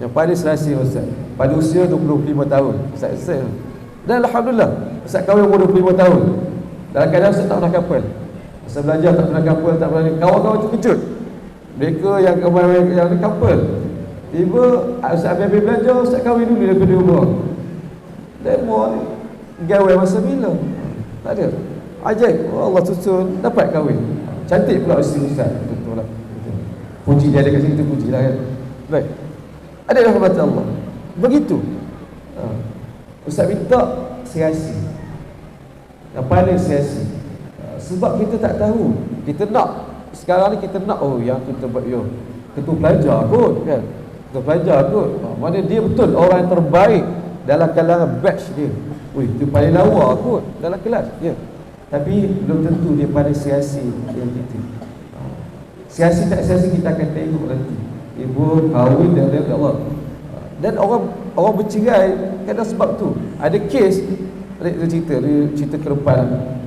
yang paling serasi Ustaz pada usia 25 tahun. Ustaz dan alhamdulillah Ustaz kahwin umur 25 tahun. Dalam keadaan Ustaz tak pernah kapal, Ustaz belajar tak pernah kapal, tak pernah. Kawan-kawan tu kejut, mereka yang kapal. Tiba Ustaz habis belajar, Ustaz kahwin dulu daripada umur. Demo ni gawe masa bila? Tak ada. Ajaib, Allah susun dapat kahwin. Cantik pula isteri Ustaz. Betul lah. Puji dia ada kat sini, kita pujilah kan. Baik. Ada rahmat Allah. Begitu. Ustaz minta siasi. Yang paling siasi. Sebab kita tak tahu. Kita nak sekarang ni kita nak yang kita buat kita pelajar kot kan. Kita pelajar kot. Mana dia betul orang yang terbaik dalam kalangan batch dia. Dia paling lawa kot dalam kelas. Ya. Tapi belum tentu dia paling siasi yang kita. Siasi tak siasi kita akan tengok nanti. Ibu kahwin dan Allah. Dan orang bercerai kadang sebab tu. Ada kes dia cerita kerupan.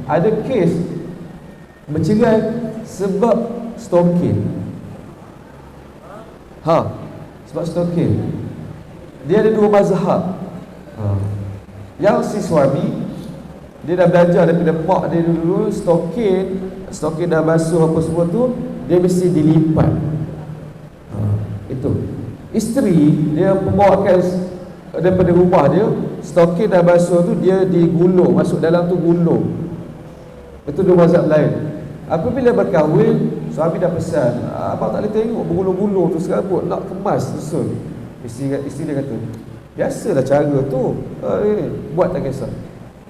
Ada kes bercerai sebab stalking. Sebab stalking. Dia ada dua mazhab. Yang si suami dia dah belajar daripada mak dia dulu, stalking dah basuh apa semua tu, dia mesti dilipat. Itu. Isteri dia membawakan daripada rumah dia, stalking dah basuh tu dia digulung, masuk dalam tu gulung. Itu dua mazhab lain. Apabila berkahwin, suami dah pesan, abang tak boleh tengok bergulung-gulung tu serabut, nak kemas susun. Isteri dia kata, biasalah cara tu, buat tak kisah.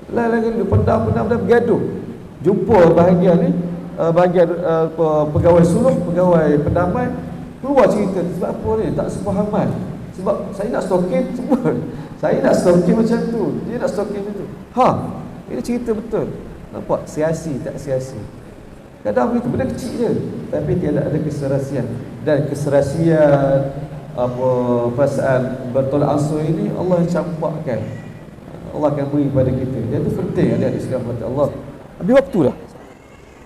Lagi pendam bergaduh. Jumpa bahagian ni, bahagian pegawai suluh, pegawai pendamai, keluar cerita sebab apa ni, tak sepahaman. Sebab saya nak stalking semua. Saya nak stalking macam tu, dia nak stalking macam tu. Ini cerita betul. Nampak siasi tak siasi. Kadang begitu, benda kecil je, tapi tiada ada keserasian. Dan keserasian perasaan bertolak ansur ini Allah campakkan. Allah akan beri kepada kita. Dan itu penting adik-adik sekalian kepada Allah. Habis waktu dah.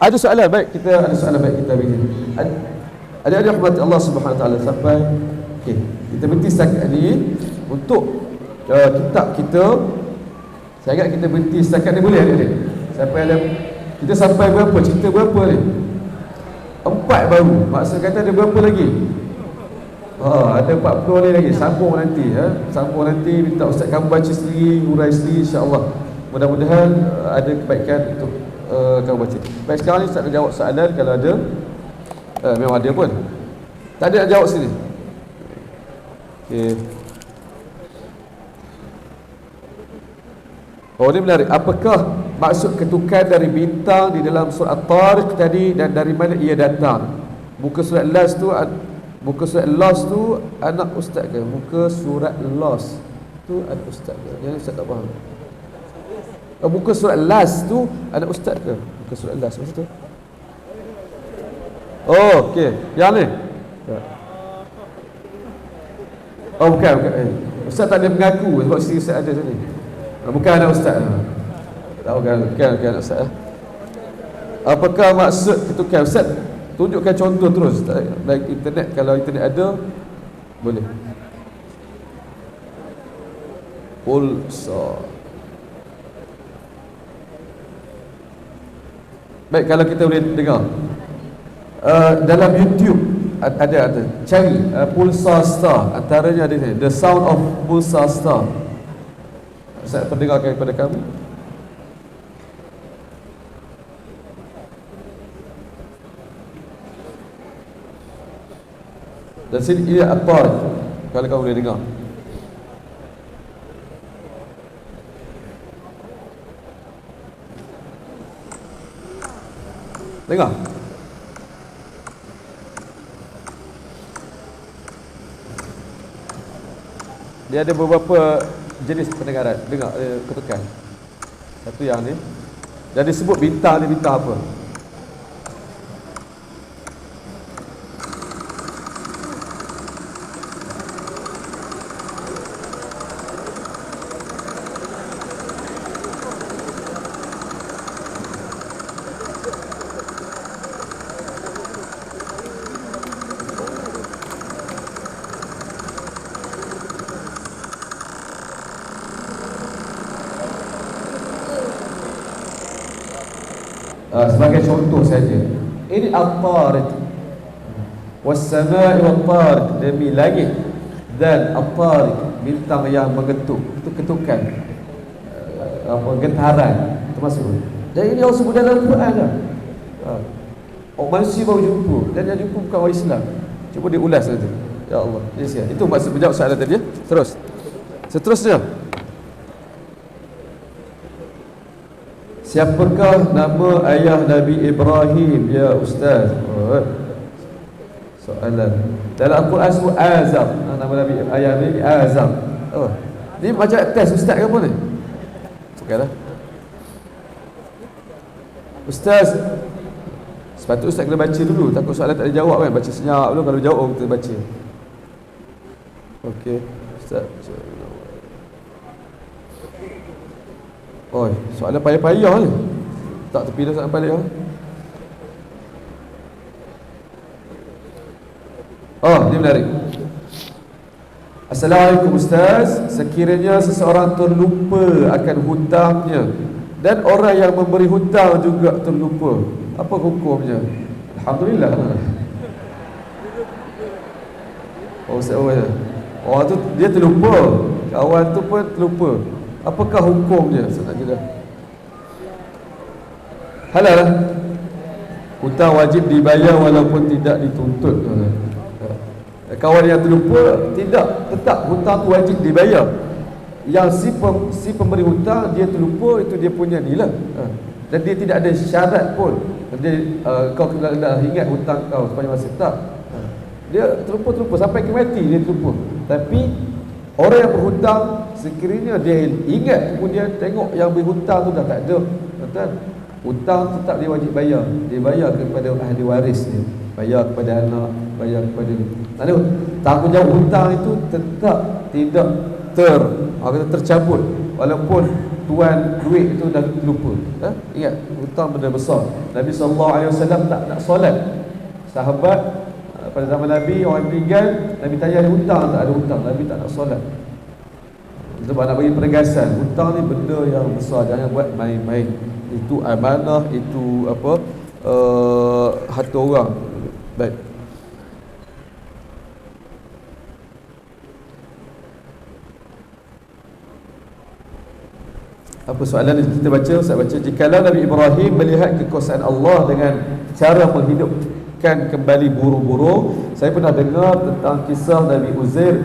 Ada soalan baik kita begini. Adik-adik kepada Allah Subhanahu Wa Taala sampai kita berhenti setakat ni untuk kitab kita. Saya ingat kita berhenti setakat ni boleh adik-adik. Kita sampai berapa? Cerita berapa ni? 4 baru. Maksud kata ada berapa lagi? Ada 40 ni lagi. Sambung nanti Sambung nanti. Minta Ustaz kamu baca sendiri, urai sendiri, insya-Allah. Mudah-mudahan ada kebaikan untuk kamu baca. Baik, sekarang ni Ustaz nak jawab soalan. Kalau ada, memang ada pun. Tak ada nak jawab sini. Ini menarik. Apakah maksud ketukan dari bintang di dalam surah At-Tariq tadi dan dari mana ia datang? Muka surat Las tu anak ustaz ke? Muka surat Las tu anak ustaz ke? Yang ustaz tak faham. Muka surat Las tu anak ustaz ke? Muka surat Las macam tu. Okey. Yang ni. Bukan. Ustaz tak ada mengaku sebab si ustaz ada tadi. Bukan anak ustaz. Tak bukan anak ustaz. Apakah maksud ketukan? Ustaz tunjukkan contoh terus. Baik internet, kalau internet ada boleh. Pulsar. Baik, kalau kita boleh dengar dalam YouTube ada cari Pulsar Star, antaranya ada ni, The Sound of Pulsar Star. Saya pendengarkan kepada kami. Dan sini ini At-Tariq, kalau kamu boleh dengar. Dengar. Dia ada beberapa jenis pendengaran. Dengar ketukan. Satu yang ni. Dan disebut bintang ni bintang apa? Sebagai contoh saja, ini At-Tariq, was-samaa'i wat-tariq, demi langit dan At-Tariq, bintang yang mengetuk. Itu ketukan, getaran termasuk. Dan ini Allah sebut dalam Quran dah. Manusia baru jumpa, dan yang jumpa bukan orang Islam. Cuba diulas nanti. Ya Allah. Yes, ya. Itu maksud menjawab soalan tadi ya. Terus. Seterusnya. Siapakah nama ayah Nabi Ibrahim ya Ustaz? Soalan. Dalam Al-Quran sebut Azam. Nama Nabi ayah Nabi Azam. Ni macam test Ustaz ke apa ni? Bukanlah. Ustaz, sepatutnya Ustaz kena baca dulu. Takut soalan tak ada jawab kan. Baca senyap dulu. Kalau jawab kita baca. Okey. Ustaz. Soalan payah-payah ni. Tak terpilih soalan payah. Ni menarik. Assalamualaikum Ustaz. Sekiranya seseorang terlupa akan hutangnya dan orang yang memberi hutang juga terlupa, apa hukumnya? Alhamdulillah. Orang tu dia terlupa, kawan tu pun terlupa. Apakah hukumnya? Sebenarnya halal. Hutang wajib dibayar walaupun tidak dituntut. Kawan yang terlupa, tetap hutang tu wajib dibayar. Yang si pemberi hutang dia terlupa, itu dia punya ni lah. Dan dia tidak ada syarat pun dia, kau kena ingat hutang kau sepanjang masa. Tak. Dia terlupa sampai ke mati dia terlupa. Tapi orang yang berhutang, sekiranya dia ingat kemudian tengok yang berhutang tu dah tak ada, betul? Hutang tetap dia wajib bayar. Dia bayar kepada ahli waris dia, bayar kepada anak, bayar kepada ni. Lalu tanggungjawab hutang itu tetap tidak tercabut walaupun tuan duit itu dah lupa. Ingat, hutang benda besar. Nabi SAW tak nak solat. Sahabat pada zaman Nabi, orang meninggal, Nabi tanya ada hutang tak? Ada hutang. Nabi tak nak solat. Sebab nak bagi penegasan, hutang ni benda yang besar, jangan buat main-main. Itu amanah, itu harta orang. Baik. Apa soalan yang kita baca? Saya baca, jikalau Nabi Ibrahim melihat kekuasaan Allah dengan cara menghidupkan kembali burung-burung. Saya pernah dengar tentang kisah Nabi Uzair,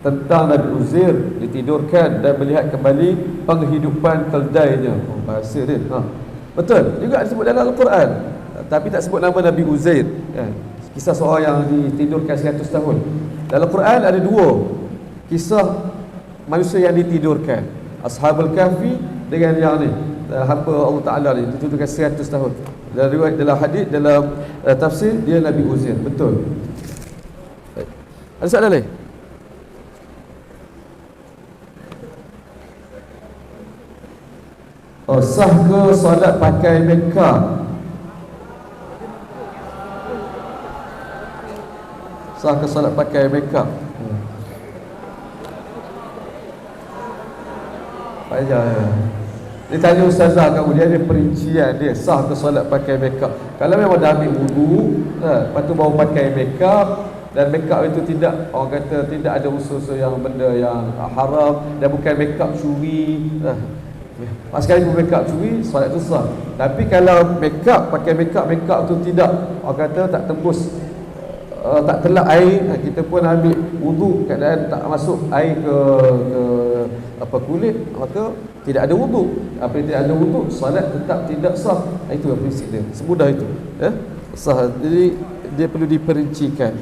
tentang Nabi Uzair ditidurkan dan melihat kembali penghidupan keldainya. Bahasa dia. Betul juga disebut dalam Al-Quran, tapi tak sebut nama Nabi Uzair. Kisah seorang yang ditidurkan 100 tahun. Dalam Al-Quran ada dua kisah manusia yang ditidurkan, Ashabul Kahfi dengan yang ni, hamba Allah Ta'ala ni ditidurkan 100 tahun. Dalam riwayat, dalam hadis, dalam tafsir, dia Nabi Uzair. Betul. Baik. Ada soalan lain? Sah ke solat pakai makeup? Sah ke solat pakai makeup? Payah. Dia tanya ustazah kamu, dia ada perincian dia, sah ke solat pakai makeup. Kalau memang dah ambil wudu, lepas tu baru pakai makeup, dan makeup itu tidak, orang kata tidak ada unsur-unsur yang benda yang haram, dan bukan makeup curi. Sekali pun makeup curi, solat tu sah. Tapi kalau makeup, pakai makeup tu tidak, orang kata tak tembus, tak telak air, kita pun ambil wudu keadaan tak masuk air ke kulit, maka tidak ada wudu. Apa yang tidak ada wudu, solat tetap tidak sah. Itu prinsip dia, semudah itu. Sah. Jadi dia perlu diperincikan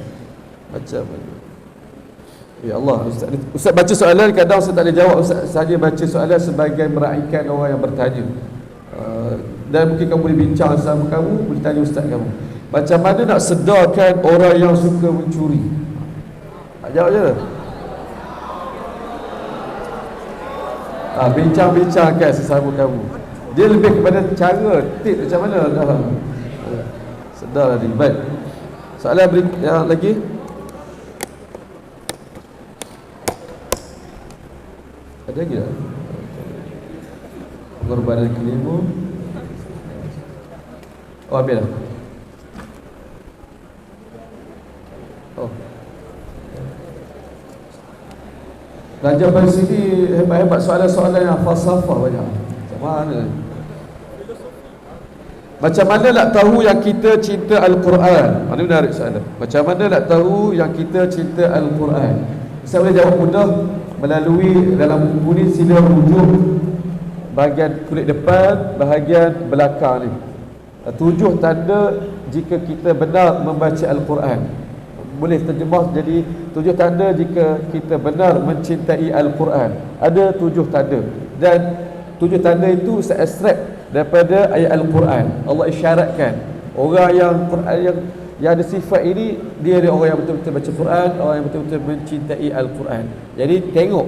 macam mana. Ya Allah, Ustaz baca soalan, kadang Ustaz tak boleh jawab. Ustaz saja baca soalan sebagai meraihkan orang yang bertanya. Dan mungkin kamu boleh bincang sama kamu, boleh tanya Ustaz kamu, macam mana nak sedarkan orang yang suka mencuri? Jawab je. Bincang-bincangkan sesama kamu. Dia lebih kepada cara tip macam mana dah. Sedar tadi. Baik. Soalan yang lagi? Ada lagi tak? Pengorbanan kelima. Habis dah. Belajar pada sini hebat-hebat soalan-soalan yang falsafah banyak. Macam mana? Macam mana nak tahu yang kita cinta Al-Quran? Ini menarik soalan. Macam mana nak tahu yang kita cinta Al-Quran? Saya boleh jawab mudah melalui dalam buku ni, sila rujuk bahagian kulit depan, bahagian belakang ni. 7 tanda jika kita benar membaca Al-Quran. Boleh terjemah jadi 7 tanda jika kita benar mencintai Al-Quran. Ada 7 tanda, dan 7 tanda itu saya ekstrak daripada ayat Al-Quran. Allah isyaratkan orang yang Quran yang ada sifat ini, dia orang yang betul-betul baca Quran, orang yang betul-betul mencintai Al-Quran. Jadi tengok,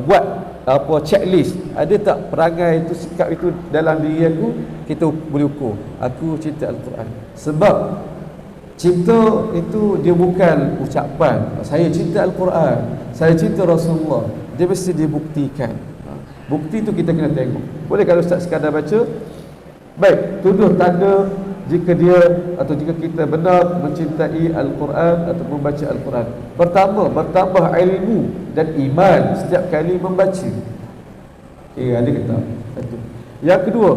buat apa checklist, ada tak perangai itu, sikap itu dalam diri aku, kita boleh ukur aku cinta Al-Quran. Sebab cinta itu dia bukan ucapan saya cinta Al-Quran, saya cinta Rasulullah, dia mesti dibuktikan. Bukti tu kita kena tengok. Boleh kalau Ustaz sekadar baca, baik, 7 tanda jika dia atau jika kita benar mencintai Al-Quran atau membaca Al-Quran. Pertama, bertambah ilmu dan iman setiap kali membaca. Ada kata satu. Yang kedua,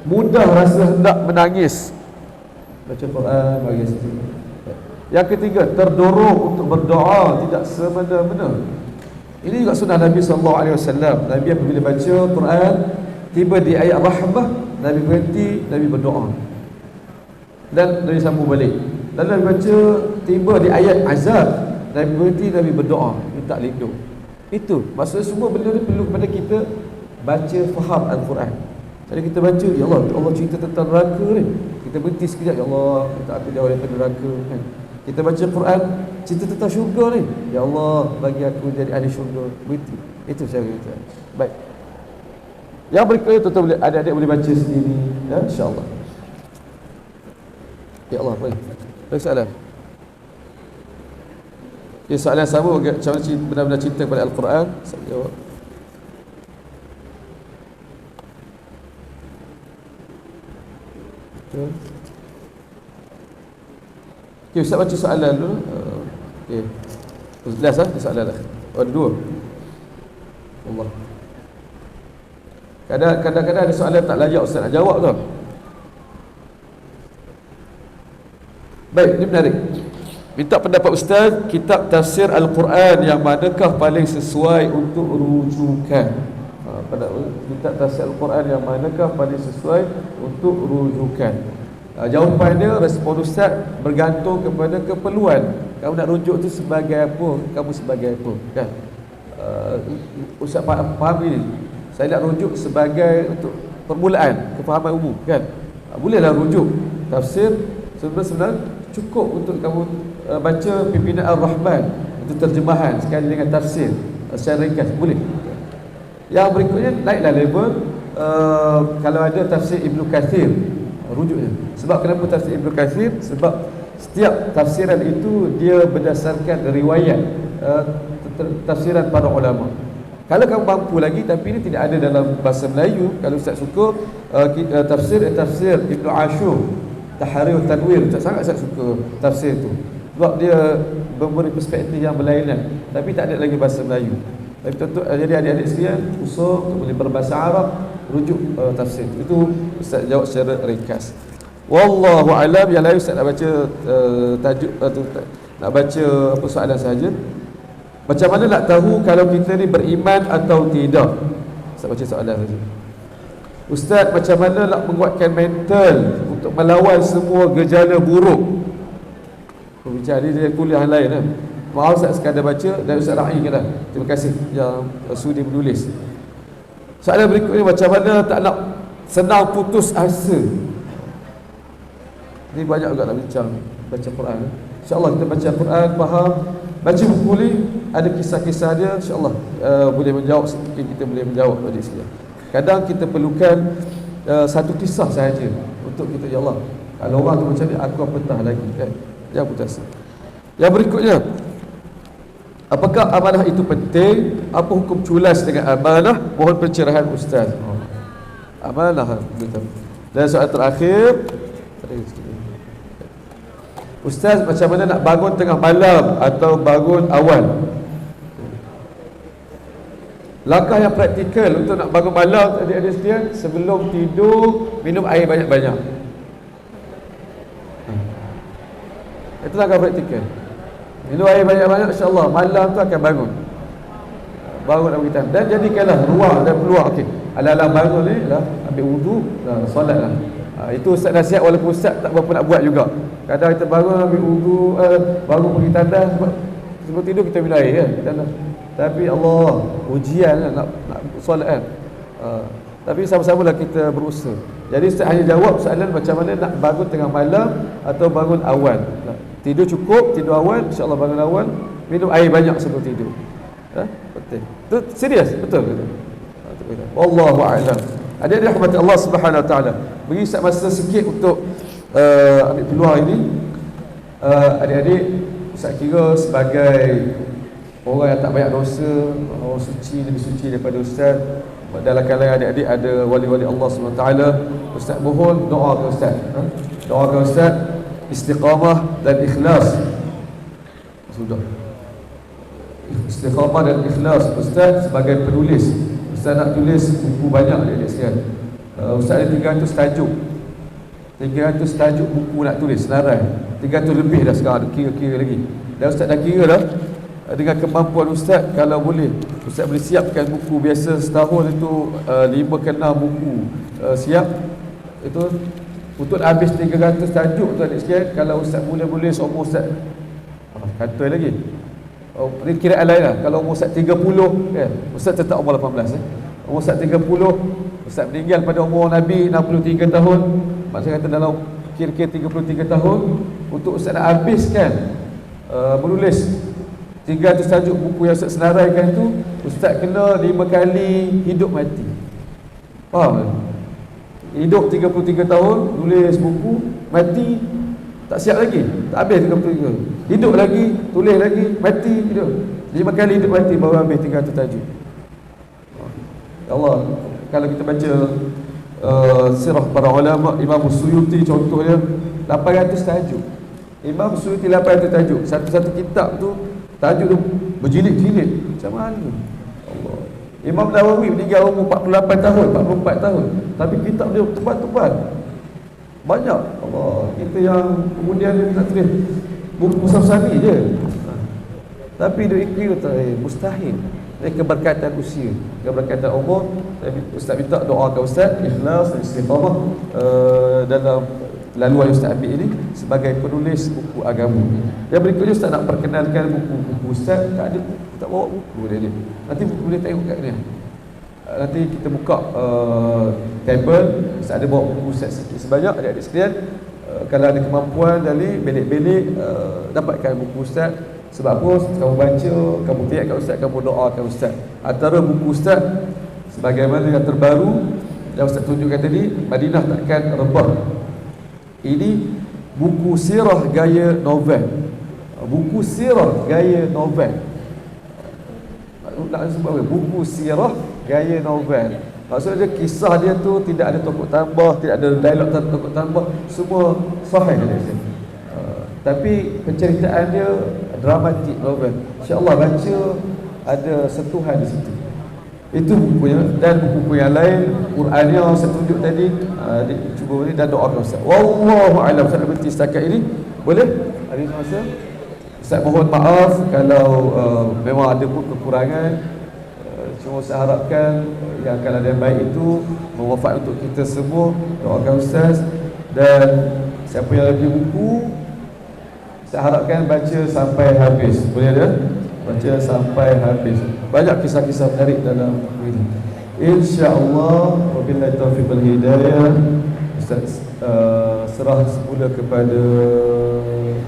mudah rasa hendak menangis baca Quran bagi situ. Yang ketiga, terdorong untuk berdoa tidak semena-mena. Ini juga sunnah Nabi SAW. Nabi apabila baca Quran, tiba di ayat rahmah, Nabi berhenti, Nabi berdoa, dan Nabi sambung balik. Dan Nabi baca tiba di ayat azab, Nabi berhenti, Nabi berdoa, minta lindung. Itu maksudnya semua benda ni perlu kepada kita baca, faham Al-Quran. Jadi kita baca, ya Allah, Allah cerita tentang neraka ni, kita berhenti sekejap, ya Allah, minta aku jauh daripada neraka kan. Kita baca Quran, cerita tentang syurga ni, ya Allah, bagi aku jadi ahli syurga, berhenti. Itu cara kita. Baik. Yang berikutnya tuan-tuan boleh, adik-adik boleh baca sendiri, ya, insya-Allah. Ya Allah, baik. Baik, soalan. Ya, soalan sama, macam mana benar-benar cinta kepada Al-Quran? Saya jawab. Okay, Ustaz baca soalan dulu. Okay. Last lah, soalan lah. Oh, ada 2. Allah. Kadang-kadang ada soalan tak layak Ustaz nak jawab tau. Baik, ini menarik. Minta pendapat Ustaz, kitab tafsir Al-Quran yang manakah paling sesuai untuk rujukan? Kitab tafsir Al-Quran yang manakah paling sesuai untuk rujukan? Jawapannya, respon Ustaz bergantung kepada keperluan. Kamu nak rujuk tu sebagai apa, kamu sebagai apa, kan? Ustaz faham ini, saya nak rujuk sebagai untuk permulaan, kefahaman umum, kan? Bolehlah rujuk tafsir. Sebenarnya cukup untuk kamu baca Pimpinan Ar-Rahman, itu terjemahan sekali dengan tafsir secara ringkas, boleh. Yang berikutnya naiklah level, kalau ada tafsir Ibnu Kathir, rujuknya. Sebab kenapa tafsir Ibnu Kathir? Sebab setiap tafsiran itu dia berdasarkan riwayat tafsiran para ulama. Kalau kamu mampu lagi, tapi ini tidak ada dalam bahasa Melayu. Kalau Ustaz suka tafsir Ibnu Ashur, Tahrir Tanwir, sangat saya suka tafsir itu. Sebab dia memberi perspektif yang berlainan, tapi tak ada lagi bahasa Melayu. Tapi tentu, jadi adik-adik sekalian, usaha untuk boleh berbahasa Arab, rujuk tafsir itu. Ustaz jawab secara ringkas. Wallahu alam. Yang lain Ustaz nak baca tajuk nak baca apa soalan saja. Macam mana nak tahu kalau kita ni beriman atau tidak? Ustaz baca soalan saja. Ustaz, macam mana nak menguatkan mental untuk melawan semua gejala buruk? Bicara dia kuliah lain kan. Maaf Ustaz sekadar baca, dan Ustaz Ra'i kata terima kasih yang sudi menulis. Soalan berikutnya, macam mana tak nak senang putus asa? Ini banyak juga nak bincang baca Quran. InsyaAllah kita baca Quran, faham, baca buku ni, ada kisah-kisah dia, insyaAllah boleh menjawab, kita boleh menjawab pada sini. Kadang kita perlukan satu kisah sahaja untuk kita, ya Allah, kalau orang tu macam ni, aku apatah lagi, kan? Jangan putus asa. Yang berikutnya, apakah amanah itu penting? Apa hukum culas dengan amanah? Mohon pencerahan Ustaz. Amanah betul. Dan soalan terakhir, Ustaz, macam mana nak bangun tengah malam atau bangun awal? Langkah yang praktikal untuk nak bangun malam, adik-adik sekalian, sebelum tidur minum air banyak-banyak. Itulah kau praktikal. Minum air banyak-banyak, insya-Allah malam tu akan bangun. Bangun dalam kita. Dan jadikanlah ruang dan peluang. Okey. Alang-alang bangun ni lah, ambil wudu, solatlah. Itu Ustaz nasihat walaupun Ustaz tak berapa nak buat juga. Kadang kita bangun ambil wudu, bangun pergi tandas, sebelum tidur kita minum air kan. Tandas. Tapi Allah, ujian kan, nak solat kan. Tapi sama-samalah kita berusaha. Jadi Ustaz hanya jawab soalan macam mana nak bangun tengah malam atau bangun awal. Tidur cukup, tidur awal, insya-Allah bangun awal, minum air banyak sebelum tidur. Betul. Itu serius, betul. Wallahu a'lam. Adik-adik rahmat Allah Subhanahu wa taala. Beri Ustaz masa sikit untuk ambil peluang ini. Adik-adik, Ustaz kira sebagai orang yang tak banyak dosa, orang suci, lebih suci daripada Ustaz. Dalam kalangan adik-adik ada wali-wali Allah Subhanahu wa taala. Ustaz mohon doa ke Ustaz. Doakan Ustaz istiqamah dan ikhlas. Sudah. Istiqamah dan ikhlas. Ustaz sebagai penulis, Ustaz nak tulis buku banyak adik-adik sekalian. Ustaz ada 300 tajuk. 300 tajuk buku nak tulis, senarai. 300 lebih dah sekarang, kira-kira lagi. Dan Ustaz dah kira dah. Dengan kemampuan Ustaz, kalau boleh Ustaz boleh siapkan buku biasa setahun itu 5 ke 6 buku siap. Itu untuk habis 300 tajuk tu adik sekalian. Kalau Ustaz boleh seumur Ustaz kata lagi ini kiraan lain lah. Kalau umur Ustaz 30 kan, Ustaz tetap umur 18 Umur Ustaz 30, Ustaz meninggal pada umur Nabi 63 tahun. Maksudnya kata dalam kira-kira 33 tahun. Untuk Ustaz nak habiskan menulis 300 tajuk buku yang Ustaz senaraikan itu, Ustaz kena 5 kali hidup mati. Faham? Hidup 33 tahun, tulis buku, mati, tak siap lagi, tak habis 33. Hidup lagi, tulis lagi, mati, hidup. 5 kali hidup mati baru habis 300 tajuk. Ya Allah, kalau kita baca sirah para ulama, Imam Suyuti contohnya 800 tajuk. Imam Suyuti 800 tajuk. Satu-satu kitab tu tajuk tu berjilid-jilid. Macam mana? Allah. Imam Nawawi meninggal umur 48 tahun, 44 tahun. Tapi kitab dia tebal-tebal. Banyak. Allah. Kita yang kemudian dia tak tulis buku Musafi je. Tapi dia ikut mustahil. Ini keberkatan usia, keberkatan umur. Ustaz minta doakan Ustaz ikhlas dan istiqamah dalam laluan yang Ustaz ambil ini sebagai penulis buku agama. Yang berikutnya Ustaz nak perkenalkan buku-buku Ustaz. Tak ada, tak bawa buku dia. Nanti boleh tengok kat dia. Nanti kita buka table, Ustaz ada bawa buku Ustaz sikit sebanyak adik-adik sekalian. Kalau ada kemampuan dari belik-belik dapatkan buku Ustaz. Sebab apa? Kamu baca, kamu tiapkan Ustaz, kamu doakan Ustaz. Antara buku Ustaz sebagaimana yang terbaru yang Ustaz tunjukkan tadi, Madinah takkan rebah. Ini buku sirah gaya novel. Buku sirah gaya novel. Nak sebut apa? Buku sirah gaya novel. Maksudnya kisah dia tu tidak ada tokoh tambah, tidak ada dialog tokoh tambah, semua sahih dia. Tapi penceritaan dia dramatik novel. InsyaAllah baca ada sentuhan di situ. Itu bukunya. Dan buku-buku yang lain, Qurannya saya tunjuk tadi, cuba ni dan doakan Ustaz. Wallahu a'lam. Ustaz nak berhenti setakat ini. Boleh? Hari masa Ustaz mohon maaf kalau memang ada pun kekurangan. Cuma saya harapkan yang akan ada yang baik itu bermanfaat untuk kita semua. Doakan Ustaz. Dan siapa yang lagi buku, saya harapkan baca sampai habis. Boleh ada? Baca sampai habis. Banyak kisah-kisah menarik dalam buku ini. InsyaAllah. Wabillahi taufiq wal hidayah. Ustaz serah semula kepada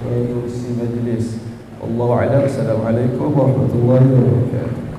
pengurusi majlis. Allahu a'lam. Assalamualaikum warahmatullahi wabarakatuh.